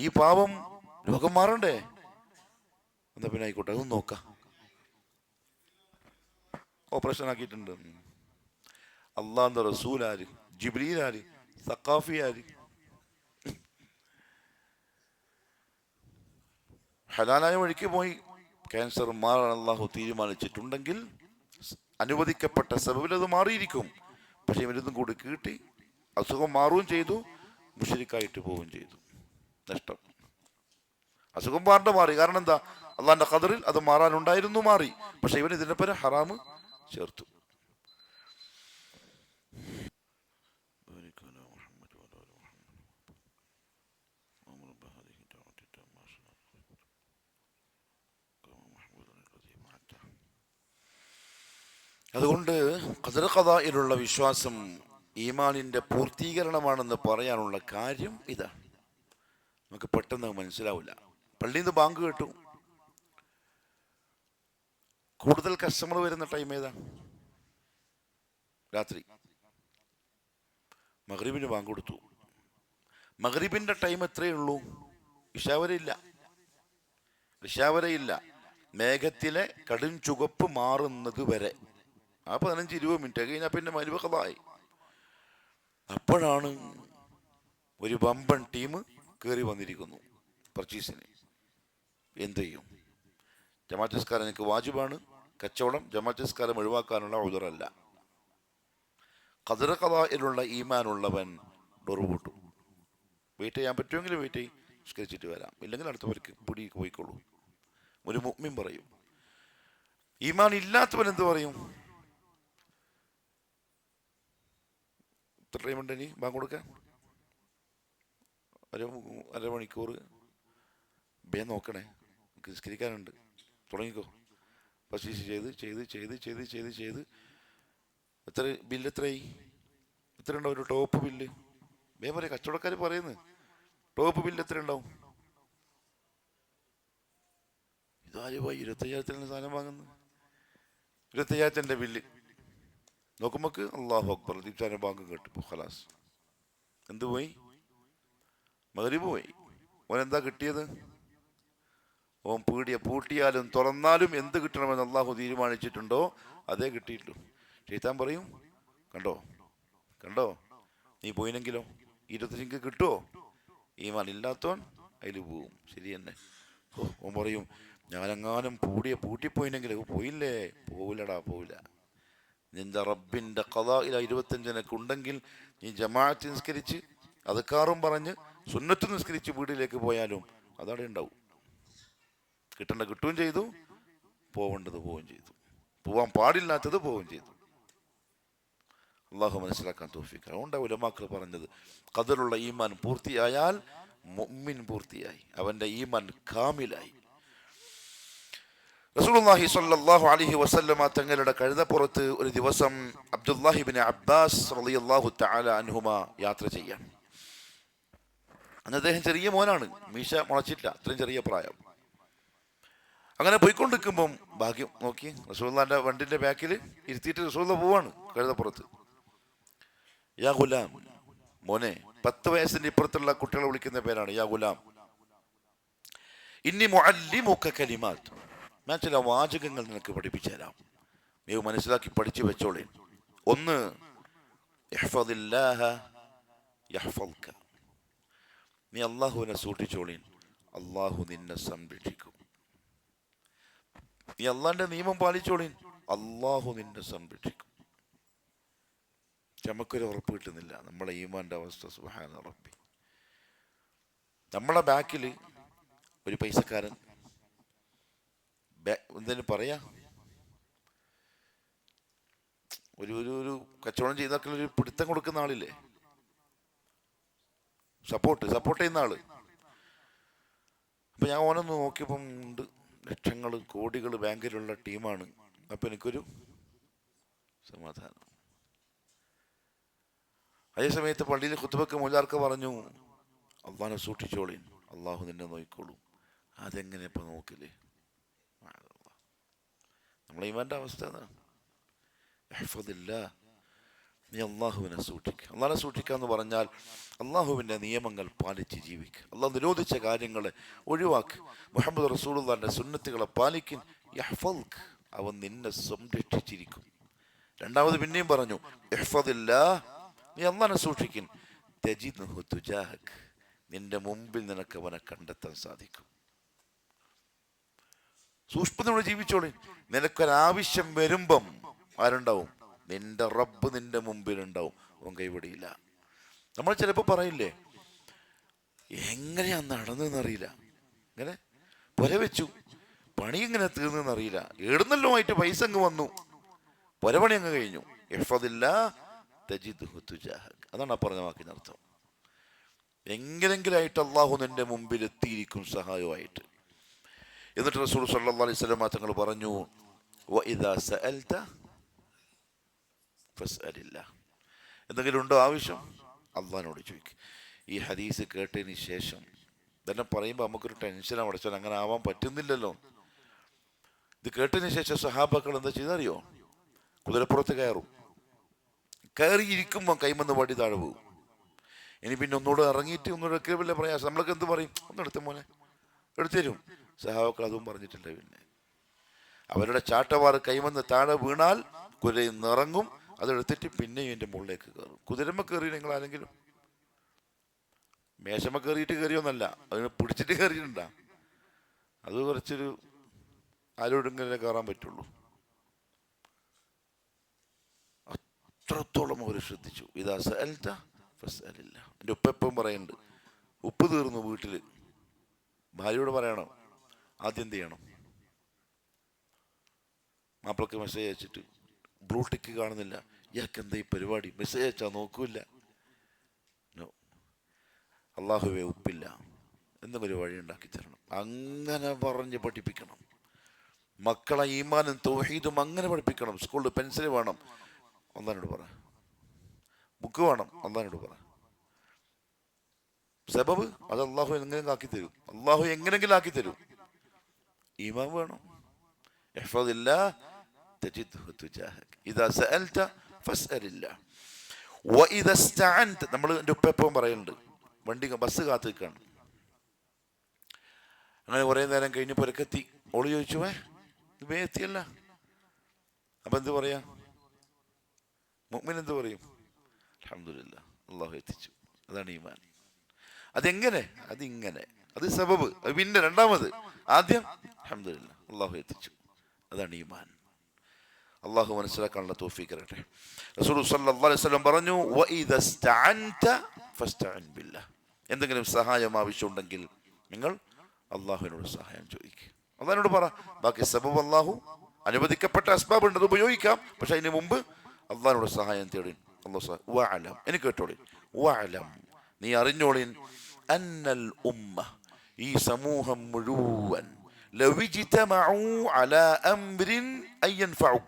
ഈ പാവം രോഗം മാറണ്ടേ? എന്നാ പിന്നെ ആയിക്കോട്ടെ, അതൊന്നും നോക്കാം. ഓപ്പറേഷൻ ആക്കിയിട്ടുണ്ട്. അള്ളാന്റെ റസൂൽ ആര്? ജിബ്രീൽ ആര്? സഖാഫി ആര്? ഹലാലായ വഴിക്ക് പോയി ക്യാൻസർ മാറാൻ അള്ളാഹു തീരുമാനിച്ചിട്ടുണ്ടെങ്കിൽ അനുവദിക്കപ്പെട്ട സബബിൽ അത് മാറിയിരിക്കും. പക്ഷെ ഇവരിതും കൂടി കിട്ടി, അസുഖം മാറുകയും ചെയ്തു, മുശ്രിക്കായിട്ട് പോവുകയും ചെയ്തു. നഷ്ടം. അസുഖം മാറി. കാരണം എന്താ? അള്ളാന്റെ ഖദറിൽ അത് മാറാനുണ്ടായിരുന്നു, മാറി. പക്ഷെ ഇവൻ ഇതിന്റെ പേര് ഹറാമ് ചേർത്തു. അതുകൊണ്ട് ഖദർ ഖദായിലുള്ള വിശ്വാസം ഈമാനിന്റെ പൂർത്തീകരണമാണെന്ന് പറയാനുള്ള കാര്യം ഇതാണ്. നമുക്ക് പെട്ടെന്ന് മനസ്സിലാവില്ല. പള്ളിയിൽ നിന്ന് ബാങ്ക് കേട്ടു, കൂടുതൽ കസ്റ്റമർ വരുന്ന ടൈം ഏതാ? രാത്രി. മഗ്രിബിന് ബാങ്ക് കൊടുത്തു. മഗ്രിബിന്റെ ടൈം എത്രയേ ഉള്ളൂ? ഇശാവരയില്ല. മേഘത്തിലെ കടും ചുവപ്പ് മാറുന്നത് വരെ ആ 15-20 മിനിറ്റ് കഴിഞ്ഞാൽ പിന്നെ മഗ്രിബ് ഖദായി. അപ്പോഴാണ് ഒരു വമ്പൻ ടീം കയറി വന്നിരിക്കുന്നു പർച്ചേസിന്. എന്ത് ചെയ്യും? ജമാഅത്ത് നിസ്കാരം എനിക്ക് വാജിബാണ്. കച്ചവടം ജമാഅത്ത് നിസ്കാരം ഒഴിവാക്കാനുള്ള ഉദറല്ല. ഖദർ ഖദായിലുള്ള ഈമാനുള്ളവൻ ഡോറ് പൂട്ടും. വെയിറ്റ് ചെയ്യാൻ പറ്റുമെങ്കിൽ വെയിറ്റ് ചെയ്യും, നിസ്കരിച്ചിട്ട് വരാം, ഇല്ലെങ്കിൽ അടുത്തവർക്ക് പിടി പോയിക്കോളൂ. ഒരു മുഅ്മിൻ പറയും. ഈമാൻ ഇല്ലാത്തവൻ എന്ത് പറയും? എത്ര ടൈം ഉണ്ട് ഇനി ബാങ്ക് കൊടുക്കാൻ? അരമണിക്കൂർ. ബേ നോക്കണേ, നിസ്കരിക്കാനുണ്ട്, തുടങ്ങിക്കോ. പർച്ചേസ് ചെയ്ത് എത്ര ബില്ല് എത്രയായി? എത്ര ഉണ്ടാവും ഒരു ടോപ്പ് ബില്ല്? ബേ പറയാം, കച്ചവടക്കാർ പറയുന്നത് ടോപ്പ് ബില്ല് എത്ര ഉണ്ടാവും? ഇതാരും പോയി 25,000 സാധനം വാങ്ങുന്നു. 25,000 ബില്ല് നോക്കുമ്പോക്ക് അല്ലാഹു അക്ബർ, ദീപ്ചാന ബാങ്ക് കേട്ടു. ഖലാസ്. എന്ത് പോയി? മഗ്രിബ് പോയി. ഓനെന്താ കിട്ടിയത്? ഓൻ പൂട്ടിയാലും തുറന്നാലും എന്ത് കിട്ടണമെന്ന് അള്ളാഹു തീരുമാനിച്ചിട്ടുണ്ടോ അതേ കിട്ടിയിട്ടുള്ളൂ. ശൈത്താൻ പറയും, കണ്ടോ നീ പോയിനെങ്കിലോ 25 കിട്ടുമോ? ഈമാൻ ഇല്ലാത്തവൻ അതിൽ പോവും. ശരി തന്നെ. ഓൻ പറയും, ഞാനെങ്ങാനും പൂട്ടിപ്പോയിനെങ്കിൽ പോയില്ലേ? പോവില്ല. നിന്റെ റബ്ബിന്റെ ഖദാഇൽ 25 ഉണ്ടെങ്കിൽ നീ ജമാഅത്ത് നിസ്കരിച്ച് അദ്കാറും പറഞ്ഞ് സുന്നത്ത് നിസ്കരിച്ച് വീട്ടിലേക്ക് പോയാലും അതവിടെ ഉണ്ടാവും. കിട്ടേണ്ട കിട്ടുകയും ചെയ്തു, പോവേണ്ടത് പോവുകയും ചെയ്തു, പോവാൻ പാടില്ലാത്തത് പോവുകയും ചെയ്തു. അള്ളാഹു മനസ്സിലാക്കാൻ തൗഫീഖ്. അതുകൊണ്ട് ഉലമാക്കൾ പറഞ്ഞത് ഖദറുള്ള ഈമാൻ പൂർത്തിയായാൽ മുഅ്മിൻ പൂർത്തിയായി, അവന്റെ ഈമാൻ കാമിലായി. റസൂലുള്ളാഹി സ്വല്ലല്ലാഹു അലൈഹി വസല്ലമ തങ്ങളുടെ കഴുതപ്പുറത്ത് ഒരു ദിവസം അബ്ദുല്ലാഹി ഇബ്നു അബ്ബാസ് റളിയല്ലാഹു തആല അൻഹുമാ യാത്ര ചെയ്യാൻ. അന്ന് അദ്ദേഹം ചെറിയ മോനാണ്, മീശ മുളച്ചിട്ടില്ല, അത്രയും ചെറിയ പ്രായം. അങ്ങനെ പോയിക്കൊണ്ടിരിക്കുമ്പം ഭാഗ്യം നോക്കി, റസൂലുള്ളാഹിന്റെ വണ്ടിന്റെ ബാക്കിൽ ഇരുത്തിയിട്ട് റസൂലുള്ള പോവാണ് കഴുതപ്പുറത്ത്. യാ ഗുലാം, മോനെ. 10 വയസ്സിന്റെ ഇപ്പുറത്തുള്ള കുട്ടികളെ വിളിക്കുന്ന പേരാണ് യാ ഗുലാം. ഇന്നി മുഅല്ലിമുക കലിമാത്ത്, ഞാൻ ചില വാചകങ്ങൾ നിനക്ക് പഠിപ്പിച്ചു തരാം, നീ മനസ്സിലാക്കി പഠിച്ചു വെച്ചോളേ. 1, ഇഹ്ഫദില്ലാഹ യഹ്ഫദ്ക, നീ അള്ളാഹുവിനെ സൂക്ഷിച്ചോളീൻ, അള്ളാഹു നിന്നെ സംരക്ഷിക്കും. നീ അള്ളാന്റെ നിയമം പാലിച്ചോളീൻ, അള്ളാഹു നിന്നെ സംരക്ഷിക്കും. നമുക്കൊരു ഉറപ്പ് കിട്ടുന്നില്ല നമ്മളെ ഈമാന്റെ അവസ്ഥ. സുബ്ഹാന റബ്ബി. നമ്മളെ ബാക്കിൽ ഒരു പൈസക്കാരൻ എന്തേലും പറയാ, ഒരു ഒരു കച്ചവടം ചെയ്താൽ ഒരു പിടുത്തം കൊടുക്കുന്ന ആളില്ലേ, സപ്പോർട്ട് ചെയ്യുന്ന ആള്. അപ്പൊ ഞാൻ ഓനൊന്ന് നോക്കിയപ്പം ഉണ്ട് ലക്ഷങ്ങൾ കോടികൾ ബാങ്കിലുള്ള ടീമാണ്. അപ്പൊ എനിക്കൊരു സമാധാനം. അതേ സമയത്ത് പള്ളിയിൽ ഖുത്ബക്ക് മുജാർക്ക് പറഞ്ഞു, അള്ളാഹനെ സൂക്ഷിച്ചോളീൻ, അള്ളാഹു നിന്നെ നോക്കിക്കോളും. അതെങ്ങനെ ഇപ്പൊ നോക്കില്ലേ? നമ്മളെ ഈമാന്റെ അവസ്ഥ അതാണ്. നീ അള്ളാഹുവിനെ സൂക്ഷിക്കുക. അള്ളാഹനെ സൂക്ഷിക്കുക എന്ന് പറഞ്ഞാൽ അള്ളാഹുവിൻ്റെ നിയമങ്ങൾ പാലിച്ച് ജീവിക്കുക, അള്ളാഹ് നിരോധിച്ച കാര്യങ്ങളെ ഒഴിവാക്ക്, മുഹമ്മദ് റസൂലുള്ളാഹിന്റെ സുന്നത്തുകളെ പാലിക്കും. യഹ്ഫദ്ക, അവൻ നിന്നെ സംരക്ഷിച്ചിരിക്കും. രണ്ടാമത് പിന്നെയും പറഞ്ഞു, ഇഹ്ഫദില്ലാഹ്, നീ അള്ളാഹനെ സൂക്ഷിക്കും. തജിദ്ഹു തുജാഹക്, നിന്റെ മുമ്പിൽ നിനക്ക് അവനെ കണ്ടെത്താൻ സാധിക്കും. സൂക്ഷ്മതയോടെ ജീവിച്ചോളി. നിനക്കൊരാവശ്യം വരുമ്പം ആരുണ്ടാവും? നിന്റെ റബ്ബ് നിന്റെ മുമ്പിലുണ്ടാവും. അവൻ കൈവിടിയില്ല. നമ്മൾ ചിലപ്പോൾ പറയില്ലേ, എങ്ങനെയാ നടന്നെന്നറിയില്ല, ഇങ്ങനെ പുര വെച്ചു, പണി ഇങ്ങനെ തീർന്നെന്നറിയില്ല, ഏടുന്നല്ലോ ആയിട്ട് പൈസ അങ്ങ് വന്നു, പുരപണി അങ്ങ് കഴിഞ്ഞു. ഇഹ്ഫദില്ലാഹ് തജിദ്ഹു തുജാഹക്, അതാണ് ആ പറഞ്ഞ വാക്കിന്റെ അർത്ഥം. എങ്ങനെങ്കിലായിട്ട് അള്ളാഹു നിന്റെ മുമ്പിൽ എത്തിയിരിക്കും സഹായമായിട്ട്. എന്നിട്ട് റസൂൽ സല്ലല്ലാഹു അലൈഹി വസല്ലം തങ്ങൾ പറഞ്ഞു, വഇദാ സഅൽത ഫസ്അലില്ലാഹ്, എന്തെങ്കിലും ഉണ്ടോ ആവശ്യം, അള്ളാഹിനോട് ചോദിക്കും. ഈ ഹദീസ് കേട്ടതിന് ശേഷം ഇതെല്ലാം പറയുമ്പോൾ നമുക്കൊരു ടെൻഷനാണ്, പഠിച്ചാൽ അങ്ങനെ ആവാൻ പറ്റുന്നില്ലല്ലോ. ഇത് കേട്ടതിന് ശേഷം സഹാബാക്കൾ എന്താ ചെയ്തറിയോ? കുതിരപ്പുറത്ത് കയറിയിരിക്കുമ്പോൾ കൈമന്ന് വടി താഴെ പോകും. ഇനി പിന്നെ ഒന്നുകൂടെ ഇറങ്ങിയിട്ട് ഒന്നുകൂടെ ഒക്കെ വലിയ പ്രയാസം. നമ്മളൊക്കെ എന്ത് പറയും? ഒന്നെടുത്ത മോനെ എടുത്തരും. സഹാബാക്കൾ അതും പറഞ്ഞിട്ടില്ല. പിന്നെ അവരുടെ ചാട്ടവാറ് കൈമന്ന് താഴെ വീണാൽ കുതിരയിൽ നിന്ന് ഇറങ്ങും, അതെടുത്തിട്ട് പിന്നെയും എൻ്റെ മുകളിലേക്ക് കയറും. കുതിരമ്മ കയറി നിങ്ങൾ ആരെങ്കിലും? മേശമ്മ കയറിയിട്ട് കയറിയൊന്നല്ല, അതിനെ പിടിച്ചിട്ട് കയറിയിട്ടുണ്ടാ. അത് കുറച്ചൊരു ആരോടെങ്കിലും കയറാൻ പറ്റുള്ളൂ. അത്രത്തോളം അവർ ശ്രദ്ധിച്ചു. ഇതാ സഅൽത ഫസ്അലില്ലാഹ്. എൻ്റെ ഉപ്പ എപ്പം പറയുന്നുണ്ട്, ഉപ്പ് തീർന്നു വീട്ടിൽ, ഭാര്യയോട് പറയണം ആദ്യം എന്ത് ചെയ്യണം? മാപ്പിളക്ക് മെസ്സേജ് അയച്ചിട്ട് ബ്ലൂ ടിക്ക് കാണുന്നില്ല, ഇയാൾക്ക് എന്താ ഈ പരിപാടി, മെസ്സേജ് അയച്ചാൽ നോക്കൂല്ല. അള്ളാഹുവേ ഉപ്പില്ല, എന്തെങ്കിലും ഒരു വഴി ഉണ്ടാക്കി തരണം. അങ്ങനെ പറഞ്ഞ് പഠിപ്പിക്കണം മക്കളെ. ഈമാനും തൗഹീദും അങ്ങനെ പഠിപ്പിക്കണം. സ്കൂളിൽ പെൻസിൽ വേണം, അള്ളാഹിനോട് പറ. ബുക്ക് വേണം, അള്ളാഹിനോട് പറ. സബബ് അത് അള്ളാഹു എങ്ങനെയെങ്കിലും ആക്കി തരും. അള്ളാഹു എങ്ങനെയെങ്കിലും ആക്കി തരും. ഈമാൻ വേണം. ഇഹ്ഫദില്ലാഹ് തജിദ്ഹു തുജാഹക്, ഇദാ സഅൽത ഫസ്അലില്ലാഹ് വഇദാ ഇസ്തഅൻത. നമ്മൾ എൻ്റെ ഉപ്പ എപ്പോഴും പറയുന്നുണ്ട്, ബസ് കാത്തു നിൽക്കുകയാണ്. അങ്ങനെ കുറേ നേരം കഴിഞ്ഞ് പുരക്കെത്തി. ഓള് ചോദിച്ചു, ഇത് എത്തിയല്ല. അപ്പൊ എന്ത് പറയാ? മുഅ്മിൻ എന്ത് പറയും? അൽഹംദുലില്ലാഹ്, അള്ളാഹു എത്തിച്ചു. അതാണ് ഈമാൻ. അതെങ്ങനെ? അതിങ്ങനെ, അത് സബബ്. അത് പിന്നെ രണ്ടാമത്. ആദ്യം അൽഹംദുലില്ലാഹ്, അള്ളാഹു എത്തിച്ചു. അതാണ് ഈമാൻ. അള്ളാഹു മനസ്സിലാക്കാനുള്ള തൗഫീഖ് തരട്ടെ. റസൂൽ സല്ലല്ലാഹു അലൈഹി വസല്ലം പറഞ്ഞു, വഇദാ ഇസ്തഅൻത ഫസ്തഅൻ ബില്ലാഹ്. എന്തെങ്കിലും സഹായം ആവശ്യമുണ്ടെങ്കിൽ നിങ്ങൾ അള്ളാഹുവിനോട് സഹായം ചോദിക്കുക. അള്ളാഹിനോട് പറ. ബാക്കി സബബ് അള്ളാഹു അനുവദിക്കപ്പെട്ട അസ്ബാബ് ഉണ്ട്, അത് ഉപയോഗിക്കാം. പക്ഷെ അതിന് മുമ്പ് അള്ളാഹിനോട് സഹായം തേടി. അല്ലാഹു എനിക്ക് കേട്ടോളി, വഅലം, നീ അറിഞ്ഞോളിൻ, അന്നൽ ഉമ്മ, ഈ സമൂഹം മുഴുവൻ, ലവിജ്തമഉ അലാ അംരിൻ അയൻഫഉ,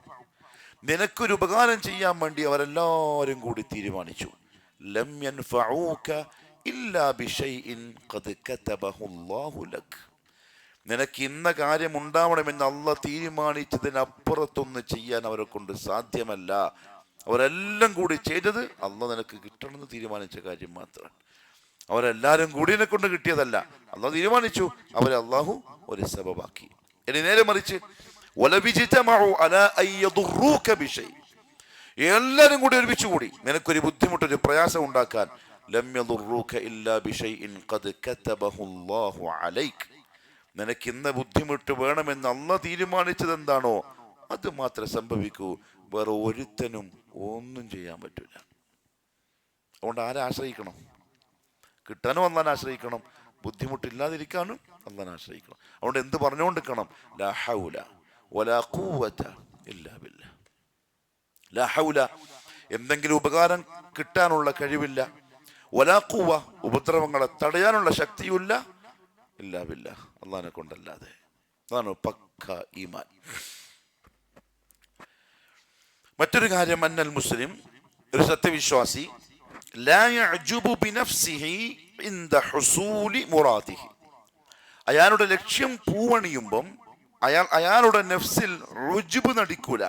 നിനക്കൊരു ഉപകാരം ചെയ്യാൻ വേണ്ടി അവരെല്ലാവരും കൂടി തീരുമാനിച്ചു. ലം യൻഫഊക ഇല്ലാ ബിശൈഇൻ ഖദ് കതബഹു അല്ലാഹു ലക്, നിനക്ക് ഇന്ന കാര്യം ഉണ്ടാവണമെന്ന് അള്ളാഹ് തീരുമാനിച്ചതിനപ്പുറത്തൊന്നും ചെയ്യാൻ അവരെ കൊണ്ട് സാധ്യമല്ല. അവരെല്ലാം കൂടി ചെയ്തത് അള്ളാഹ് നിനക്ക് കിട്ടണമെന്ന് തീരുമാനിച്ച കാര്യം മാത്രമാണ്. അവരെല്ലാരും കൂടി എന്നെ കൊണ്ട് കിട്ടിയതല്ല, അള്ളാഹ് തീരുമാനിച്ചു. അവരെ അള്ളാഹു ഒരു സബബാക്കി. ഇനി നേരെ മറിച്ച് എല്ലാരും കൂടി ഒരുമിച്ച് കൂടി നിനക്കൊരു ബുദ്ധിമുട്ടൊരു പ്രയാസം ഉണ്ടാക്കാൻ ലം യദുറൂക ഇല്ലാ ബിശൈഇൻ ഖദ് കതബഹു അല്ലാഹു അലൈക്. നിനക്ക് ഇന്ന ബുദ്ധിമുട്ട് വേണമെന്ന് അല്ലാഹ് തീരുമാനിച്ചത് എന്താണോ അത് മാത്രമേ സംഭവിക്കൂ. വേറെ ഒരുത്തനും ഒന്നും ചെയ്യാൻ പറ്റില്ല. അതുകൊണ്ട് ആരെ ആശ്രയിക്കണം? കിട്ടാനും അല്ലാഹനെ ആശ്രയിക്കണം, ബുദ്ധിമുട്ടില്ലാതിരിക്കാനും അല്ലാഹനെ ആശ്രയിക്കണം. അതുകൊണ്ട് എന്ത് പറഞ്ഞുകൊണ്ടിരിക്കണം? ലാ ഹൗല വലാ ഖുവത ഇല്ലാ ബില്ലാഹ്. ലാ ഹൗല, എന്തെങ്കിലും ഉപകാരം കിട്ടാനുള്ള കഴിവില്ല, വലാ ഖുവ, ഉപദ്രവങ്ങളെ തടയാനുള്ള ശക്തിയുമില്ല, ഇല്ലാ ബില്ലാഹ്, അല്ലാഹനെ കൊണ്ടല്ലാതെ. അതാണ് പക്ക ഈമാൻ. മറ്റൊരു കാര്യം, അന്നൽ മുസ്ലിം, ഒരു സത്യവിശ്വാസി, ലാ യഅ്ജുബു ബിനഫ്സിഹി ഇൻദ ഹുസൂലി മുറാദിഹി, അയാളുടെ ലക്ഷ്യം പൂവണിയുമ്പം അയാളുടെ നഫ്സിൽ റുജുബ് നടിക്കൂല,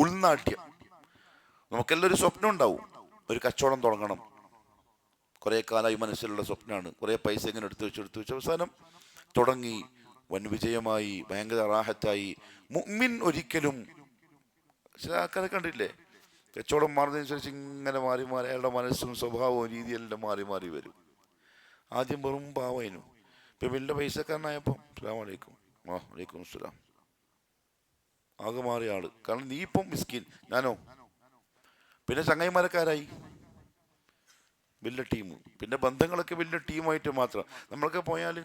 ഉൾനാട്യം. നമുക്കെല്ലാം ഒരു സ്വപ്നം ഉണ്ടാവും, ഒരു കച്ചവടം തുടങ്ങണം. കുറെ കാലമായി മനസ്സിലുള്ള സ്വപ്നമാണ്. കുറെ പൈസ ഇങ്ങനെ എടുത്തു വെച്ച് അവസാനം തുടങ്ങി, വൻ വിജയമായി, ഭയങ്കര റാഹത്തായി. മുഅ്മിൻ ഒരിക്കലും, ചില ആൾക്കാരെ കണ്ടില്ലേ, കച്ചവടം മാറുന്നതനുസരിച്ച് ഇങ്ങനെ മാറി മാറി അയാളുടെ മനസ്സും സ്വഭാവവും രീതിയെല്ലാം മാറി മാറി വരും. ആദ്യം വെറും പാവായിരുന്നു, ഇപ്പം വലിയ പൈസക്കാരനായപ്പോൾ അസ്സലാമു അലൈക്കും, വലൈക്കും അസ്സലാം, ആകെ മാറിയ ആള്. കാരണം നീ ഇപ്പം മിസ്കിൻ, ഞാനോ. പിന്നെ ചങ്ങായിമാരക്കാരായി, വലിയ ടീം. പിന്നെ ബന്ധങ്ങളൊക്കെ വലിയ ടീമായിട്ട് മാത്രം. നമ്മളൊക്കെ പോയാൽ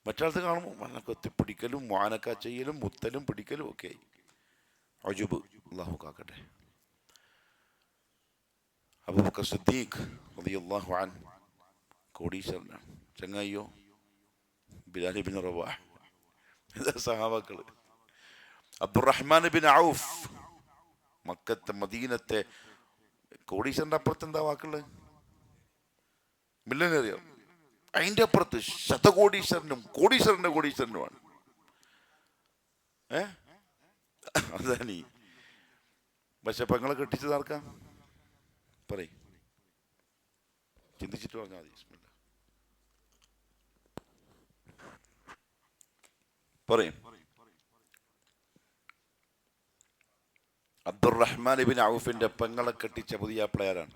മറ്റാളത്ത് കാണുമ്പോൾ നല്ല കൊത്തിപ്പിടിക്കലും മാനക്ക ചെയ്യലും മുത്തലും പിടിക്കലും ഒക്കെ ആയി. അജുബ്, അല്ലാഹു കാക്കട്ടെ. അബൂബക്കർ സിദ്ദീഖ് റളിയല്ലാഹു അൻഹു കോടീശ്വരനാണ്. ചങ്ങായിയോ ബിലാൽ ഇബ്നു റവാഹ്, സഹാബാക്കള്. അബ്ദുറഹ്മാൻ ബിൻ ഔഫ്, മക്കത്തെ മദീനത്തെ കോടീശ്വരന്റെ അപ്പുറത്ത് എന്താ വാക്കുള്ളത്? മില്ലനറിയോ? അതിന്റെ അപ്പുറത്ത് ശതകോടീശ്വരനും കോടീശ്വരന്റെ കോടീശ്വരനുമാണ്. അതാണ്. പക്ഷെ പെങ്ങളെ കെട്ടിച്ചത് ആർക്കാ? പറയും, ചിന്തിച്ചിട്ട് പറഞ്ഞാൽ മതി. പറയും. അബ്ദുറഹ്മാൻ ഇബ്നു ഔഫിന്റെ പെങ്ങളെ കെട്ടിച്ച പുതിയ പ്ലെയറാണ്.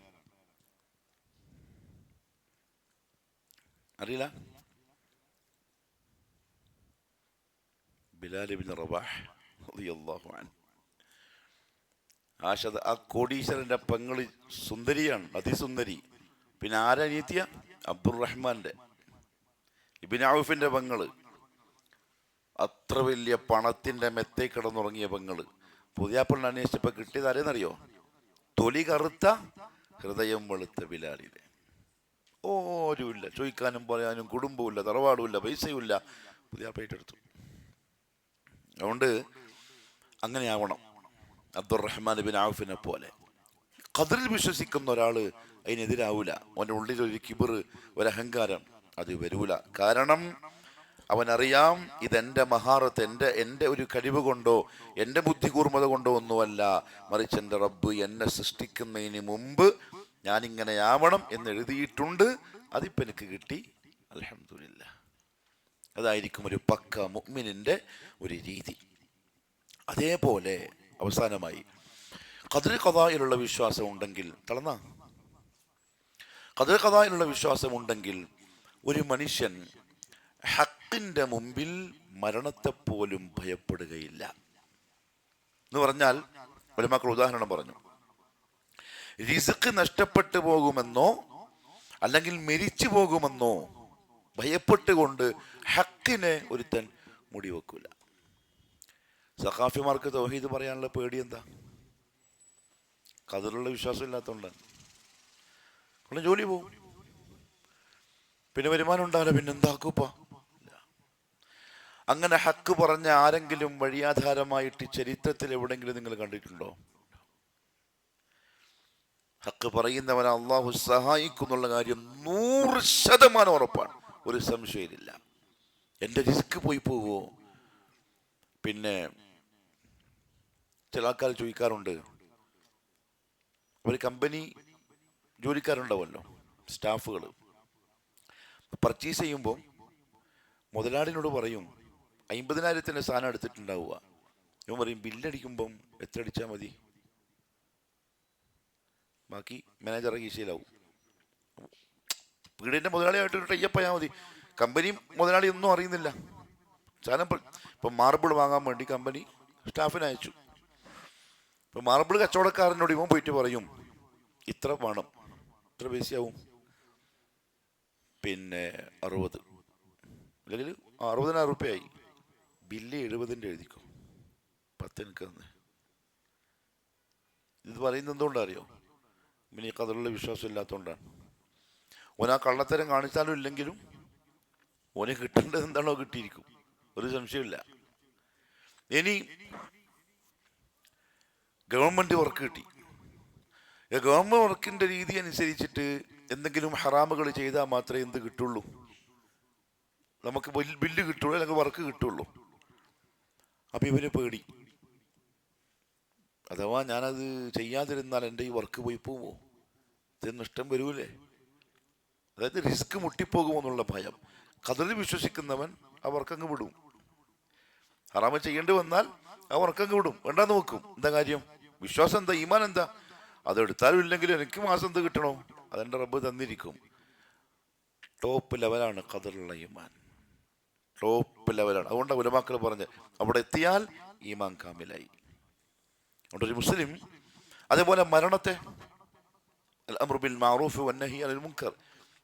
അറിയില്ല? ബിലാൽ ഇബ്നു റവാഹ് റളിയല്ലാഹു അൻഹു. ആ കോടീശ്വരന്റെ പെങ്ങള് സുന്ദരിയാണ്, അതിസുന്ദരി. പിന്നെ ആരനിയത്തിയ? അബ്ദുറഹ്മാന്റെ ഇബ്നു ഔഫിന്റെ പെങ്ങള്. അത്ര വലിയ പണത്തിന്റെ മെത്തേ കിടന്നുറങ്ങിയ പെങ്ങള്. പുതിയാപ്പിളിനെ അന്വേഷിച്ചപ്പോ കിട്ടിയത് ആരെന്നറിയോ? തൊലി കറുത്ത ഹൃദയം വെളുത്ത ബിലാലിനെ. ഓരുമില്ല, ചോദിക്കാനും പറയാനും കുടുംബവുമില്ല, തറവാടുമില്ല, പൈസയുമില്ല, പുതിയാപ്പളായിട്ട് എടുത്തു. അതുകൊണ്ട് അങ്ങനെ ആവണം അബ്ദുറഹ്മാൻ ബിൻ ഔഫിനെ പോലെ. ഖദറിൽ വിശ്വസിക്കുന്ന ഒരാള് അതിനെതിരാവൂല. അവൻ്റെ ഉള്ളിൽ ഒരു കിബിർ, ഒരു അഹങ്കാരം അത് വരൂല. കാരണം അവനറിയാം, ഇതെന്റെ മഹാറത്ത്, എൻ്റെ ഒരു കഴിവ് കൊണ്ടോ എൻ്റെ ബുദ്ധി കൂർമ്മത കൊണ്ടോ ഒന്നുമല്ല, മറിച്ച് എൻ്റെ റബ്ബ് എന്നെ സൃഷ്ടിക്കുന്നതിന് മുമ്പ് ഞാനിങ്ങനെ ആവണം എന്ന് എഴുതിയിട്ടുണ്ട്. അതിപ്പോൾ എനിക്ക് കിട്ടി, അൽഹംദുലില്ലാഹ്. അതായിരിക്കും ഒരു പക്ക മുഅ്മിനിന്റെ ഒരു രീതി. അതേപോലെ അവസാനമായി ഖദർ ഖദായിലുള്ള വിശ്വാസം ഉണ്ടെങ്കിൽ, ഖദർ ഖദായിലുള്ള വിശ്വാസം ഉണ്ടെങ്കിൽ ഒരു മനുഷ്യൻ ഹക്കിന്റെ മുമ്പിൽ മരണത്തെപ്പോലും ഭയപ്പെടുകയില്ല. എന്ന് പറഞ്ഞാൽ, ഉലമാക്കൾ ഉദാഹരണം പറഞ്ഞു, റിസ്ക് നഷ്ടപ്പെട്ടു പോകുമെന്നോ അല്ലെങ്കിൽ മരിച്ചു പോകുമെന്നോ ഭയപ്പെട്ടുകൊണ്ട് ഹക്കിനെ ഒരുത്തൻ മുടിവെക്കൂല. സഖാഫിമാർക്ക് തൗഹീദ് പറയാനുള്ള പേടി എന്താ? ഖദറിലുള്ള വിശ്വാസം ഇല്ലാത്തതുകൊണ്ടാണ്. കൊണ്ട് ജോലി പോകും, പിന്നെ വരുമാനം ഉണ്ടാവില്ല, പിന്നെ എന്താക്കൂപ്പ. അങ്ങനെ ഹക്ക് പറഞ്ഞ ആരെങ്കിലും വഴിയാധാരമായിട്ട് ചരിത്രത്തിൽ എവിടെങ്കിലും നിങ്ങൾ കണ്ടിട്ടുണ്ടോ? ഹക്ക് പറയുന്നവനെ അള്ളാഹു സഹായിക്കുന്നുള്ള കാര്യം 100% ഉറപ്പാണ്, ഒരു സംശയമില്ല. എൻ്റെ റിസ്ക് പോയി പോവോ? പിന്നെ ചില ആൾക്കാർ ചോദിക്കാറുണ്ട്, ഒരു കമ്പനി ജോലിക്കാരുണ്ടാവുമല്ലോ, സ്റ്റാഫുകൾ പർച്ചേസ് ചെയ്യുമ്പോൾ മുതലാളിനോട് പറയും 50,000 സാധനം എടുത്തിട്ടുണ്ടാവുക. ഇവൻ പറയും ബില്ലടിക്കുമ്പം എത്ര അടിച്ചാൽ മതി, ബാക്കി മാനേജറുടെ കീശയിലാവും. പീടികൻ്റെ മുതലാളിയായിട്ട് ഒരു ടൈപ്പായാൽ മതി. കമ്പനി മുതലാളി ഒന്നും അറിയുന്നില്ല. സാധനം ഇപ്പം മാർബിൾ വാങ്ങാൻ വേണ്ടി കമ്പനി സ്റ്റാഫിനെ അയച്ചു. ഇപ്പം മാർബിൾ കച്ചവടക്കാരനോട് ഇവൻ പോയിട്ട് പറയും, ഇത്ര വേണം, ഇത്ര പൈസയാവും, പിന്നെ 60 അല്ലെങ്കിൽ 60,000 റുപ്യയായി, ബില്ല് 70 എഴുതിക്കോ, 10 എനിക്ക് തന്നെ. ഇത് പറയുന്നത് എന്തുകൊണ്ടാണ് അറിയോ? പിന്നെ ഈ കഥകളിൽ വിശ്വാസം ഇല്ലാത്തതുകൊണ്ടാണ്. ഓൻ ആ കള്ളത്തരം കാണിച്ചാലും ഇല്ലെങ്കിലും ഓനെ കിട്ടേണ്ടത് എന്താണോ കിട്ടിയിരിക്കും, ഒരു സംശയമില്ല. ഇനി ഗവൺമെൻറ് വർക്ക് കിട്ടി. ഗവൺമെൻറ് വർക്കിൻ്റെ രീതി അനുസരിച്ചിട്ട് എന്തെങ്കിലും ഹറാമുകൾ ചെയ്താൽ മാത്രമേ എന്ത് കിട്ടുള്ളൂ, നമുക്ക് ബില്ല് കിട്ടുള്ളൂ, അല്ലെങ്കിൽ വർക്ക് കിട്ടുള്ളൂ. അപ്പം ഇവന് പേടി, അഥവാ ഞാനത് ചെയ്യാതിരുന്നാൽ എൻ്റെ ഈ വർക്ക് പോയി പോവോ, ഇത് നഷ്ടം വരൂലേ, അതായത് റിസ്ക് മുട്ടിപ്പോകുമോ എന്നുള്ള ഭയം. ഖദറിൽ വിശ്വസിക്കുന്നവൻ ആ വർക്കങ്ങ് വിടും. ഹറാമ ചെയ്യേണ്ടി വന്നാൽ ആ വർക്കങ്ങ് വിടും, വേണ്ടാന്ന് നോക്കും. എന്താ കാര്യം? വിശ്വാസം എന്താ, ഈമാൻ എന്താ? അതെടുത്താലും ഇല്ലെങ്കിലും എനിക്ക് മാസം എന്ത് കിട്ടണോ, അതെൻ്റെ റബ്ബ് തന്നിരിക്കും. ടോപ്പ് ലെവലാണ് ഖദറിലുള്ള ഈമാൻ, ടോപ്പ് ലെവലാണ്. അതുകൊണ്ടാണ് ഉലമാക്കൾ പറഞ്ഞ് അവിടെ എത്തിയാൽ ഈമാൻ കാമിലായി. അതുകൊണ്ട് ഒരു മുസ്ലിം അതേപോലെ മരണത്തെ അൽ-അംറു ബിൽ മഅറൂഫ് വന്നഹി അനിൽ മുൻകർ,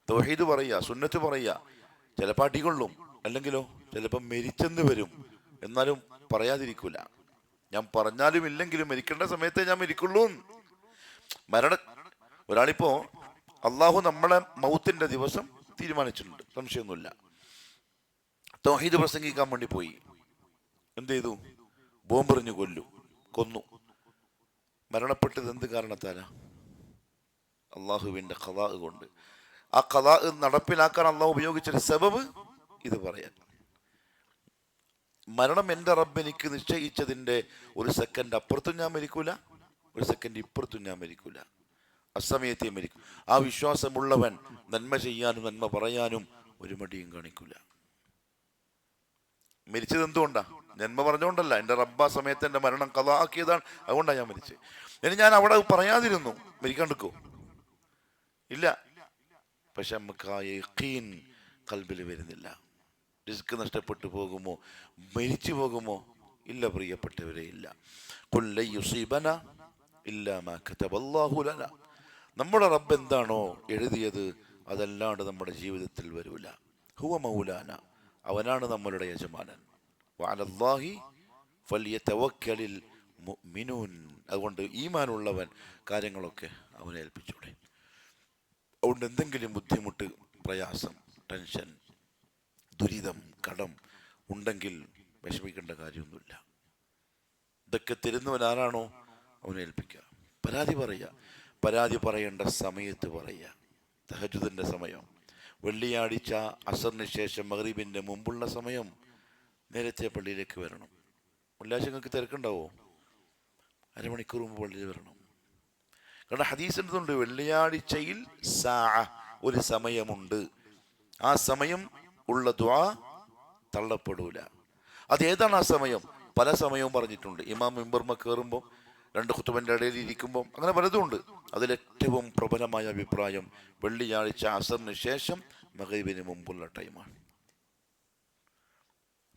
തൗഹീദ് പറയുക, സുന്നത്ത് പറയുക, ചിലപ്പോൾ അടികൊള്ളും, അല്ലെങ്കിലോ ചിലപ്പോൾ മരിച്ചെന്ന് വരും, എന്നാലും പറയാതിരിക്കൂല. ഞാൻ പറഞ്ഞാലും ഇല്ലെങ്കിലും മരിക്കേണ്ട സമയത്തേ ഞാൻ മരിക്കുള്ളൂ. ഒരാളിപ്പോ അള്ളാഹു നമ്മളെ മൗത്തിന്റെ ദിവസം തീരുമാനിച്ചിട്ടുണ്ട്, സംശയമൊന്നുമില്ല. തൗഹീദ് പ്രസംഗിക്കാൻ വേണ്ടി പോയി, എന്ത് ചെയ്തു? ബോംബെറിഞ്ഞു കൊന്നു. മരണപ്പെട്ടത് എന്ത് കാരണത്താലാ? അള്ളാഹുവിൻ്റെ ഖദാ കൊണ്ട്. ആ ഖദാ നടപ്പിലാക്കാൻ അള്ളാഹു ഉപയോഗിച്ചൊരു സബബ് ഇത് പറയാൻ. മരണം എൻ്റെ റബ്ബ് എനിക്ക് നിശ്ചയിച്ചതിൻ്റെ 1 സെക്കൻഡ് അപ്പുറത്തും ഞാൻ മരിക്കൂല, 1 സെക്കൻഡ് ഇപ്പുറത്തും ഞാൻ മരിക്കൂല, അസമയത്തേ മരിക്കും. ആ വിശ്വാസമുള്ളവൻ നന്മ ചെയ്യാനും നന്മ പറയാനും ഒരു മടിയും കാണിക്കൂല. മരിച്ചത് എന്തുകൊണ്ടാ? നന്മ പറഞ്ഞുകൊണ്ടല്ല, എൻ്റെ റബ്ബ് ആ സമയത്ത് എൻ്റെ മരണം ഖദാ ആക്കിയതാണ്, അതുകൊണ്ടാണ് ഞാൻ മരിച്ചത്. ഇനി ഞാൻ അവിടെ പറയാതിരുന്നു, മരിക്കാണ്ടിക്കോ? ഇല്ല. പക്ഷെ നമുക്ക് ആ യഖീൻ ഖൽബിൽ വരുന്നില്ല. റിസ്ക് നഷ്ടപ്പെട്ടു പോകുമോ, മരിച്ചു പോകുമോ? ഇല്ല പ്രിയപ്പെട്ടവരെ, ഇല്ല. ഖുൽ ലൻ യുസീബനാ ഇല്ലാ മാ കതബല്ലാഹു ലനാ. നമ്മുടെ റബ്ബ് എന്താണോ എഴുതിയത് അതല്ലാണ്ട് നമ്മുടെ ജീവിതത്തിൽ വരൂല. ഹുവ മൗലാന, അവനാണ് നമ്മളുടെ യജമാനൻ. വഅലല്ലാഹി ഫൽയതവക്കലിൽ മുഅ്മിനൂൻ. അതുകൊണ്ട് ഈമാനുള്ളവൻ കാര്യങ്ങളൊക്കെ അവനെ ഏൽപ്പിച്ചൂടെ. അതുകൊണ്ട് എന്തെങ്കിലും ബുദ്ധിമുട്ട്, പ്രയാസം, ടെൻഷൻ, ദുരിതം, കടം ഉണ്ടെങ്കിൽ വിഷമിക്കേണ്ട കാര്യമൊന്നുമില്ല. ഇതൊക്കെ തരുന്നവൻ ആരാണോ അവനെ ഏൽപ്പിക്കുക. പരാതി പറയുക, പരാതി പറയേണ്ട സമയത്ത് പറയുക. തഹജ്ജുദിൻ്റെ സമയം, വെള്ളിയാഴ്ച അസറിന് ശേഷം മഗ്രിബിൻ്റെ മുമ്പുള്ള സമയം, നേരത്തെ പള്ളിയിലേക്ക് വരണം. വെള്ളിയാഴ്ച നിങ്ങൾക്ക് തിരക്കുണ്ടാവോ? അരമണിക്കൂർ മുമ്പ് പള്ളിയിൽ വരണം. കാരണം ഹദീസ് എന്തുണ്ട്? വെള്ളിയാഴ്ചയിൽ ഒരു സമയമുണ്ട്, ആ സമയം ഉള്ള ദുആ തള്ളപ്പെടൂല. അതേതാണ് ആ സമയം? പല സമയവും പറഞ്ഞിട്ടുണ്ട്. ഇമാം മിമ്പർമ കയറുമ്പോൾ, 2 ഖുതുബന്റെ ഇടയിൽ ഇരിക്കുമ്പോൾ, അങ്ങനെ പലതുമുണ്ട്. അതിലേറ്റവും പ്രബലമായ അഭിപ്രായം വെള്ളിയാഴ്ച അസറിന് ശേഷം മഗ്രിബിന് മുമ്പുള്ള ടൈമാണ്.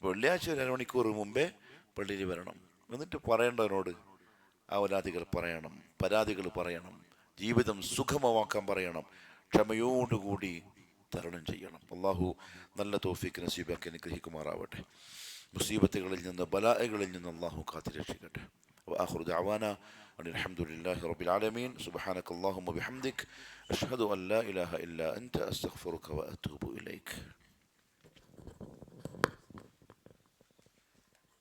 വെള്ളിയാഴ്ച 1 അരമണിക്കൂർ മുമ്പേ പള്ളിയിൽ വരണം. എന്നിട്ട് പറയേണ്ടവനോട് അവലാദികൾ പറയണം, പരാതികൾ പറയണം, ജീവിതം സുഗമമാക്കാൻ പറയണം, ക്ഷമയോടുകൂടി തരണം ചെയ്യണം. അള്ളാഹു നല്ല തൗഫീഖ് നസീബാക്കി അനുഗ്രഹിക്കുമാറാവട്ടെ. മുസീബത്തുകളിൽ നിന്ന്, ബലാഅകളിൽ നിന്ന് അള്ളാഹു കാത്തുരക്ഷിക്കട്ടെ. وآخر دعوانا أن الحمد لله رب العالمين. سبحانك اللهم وبحمدك أشهد أن لا إله إلا أنت أستغفرك وأتوب إليك.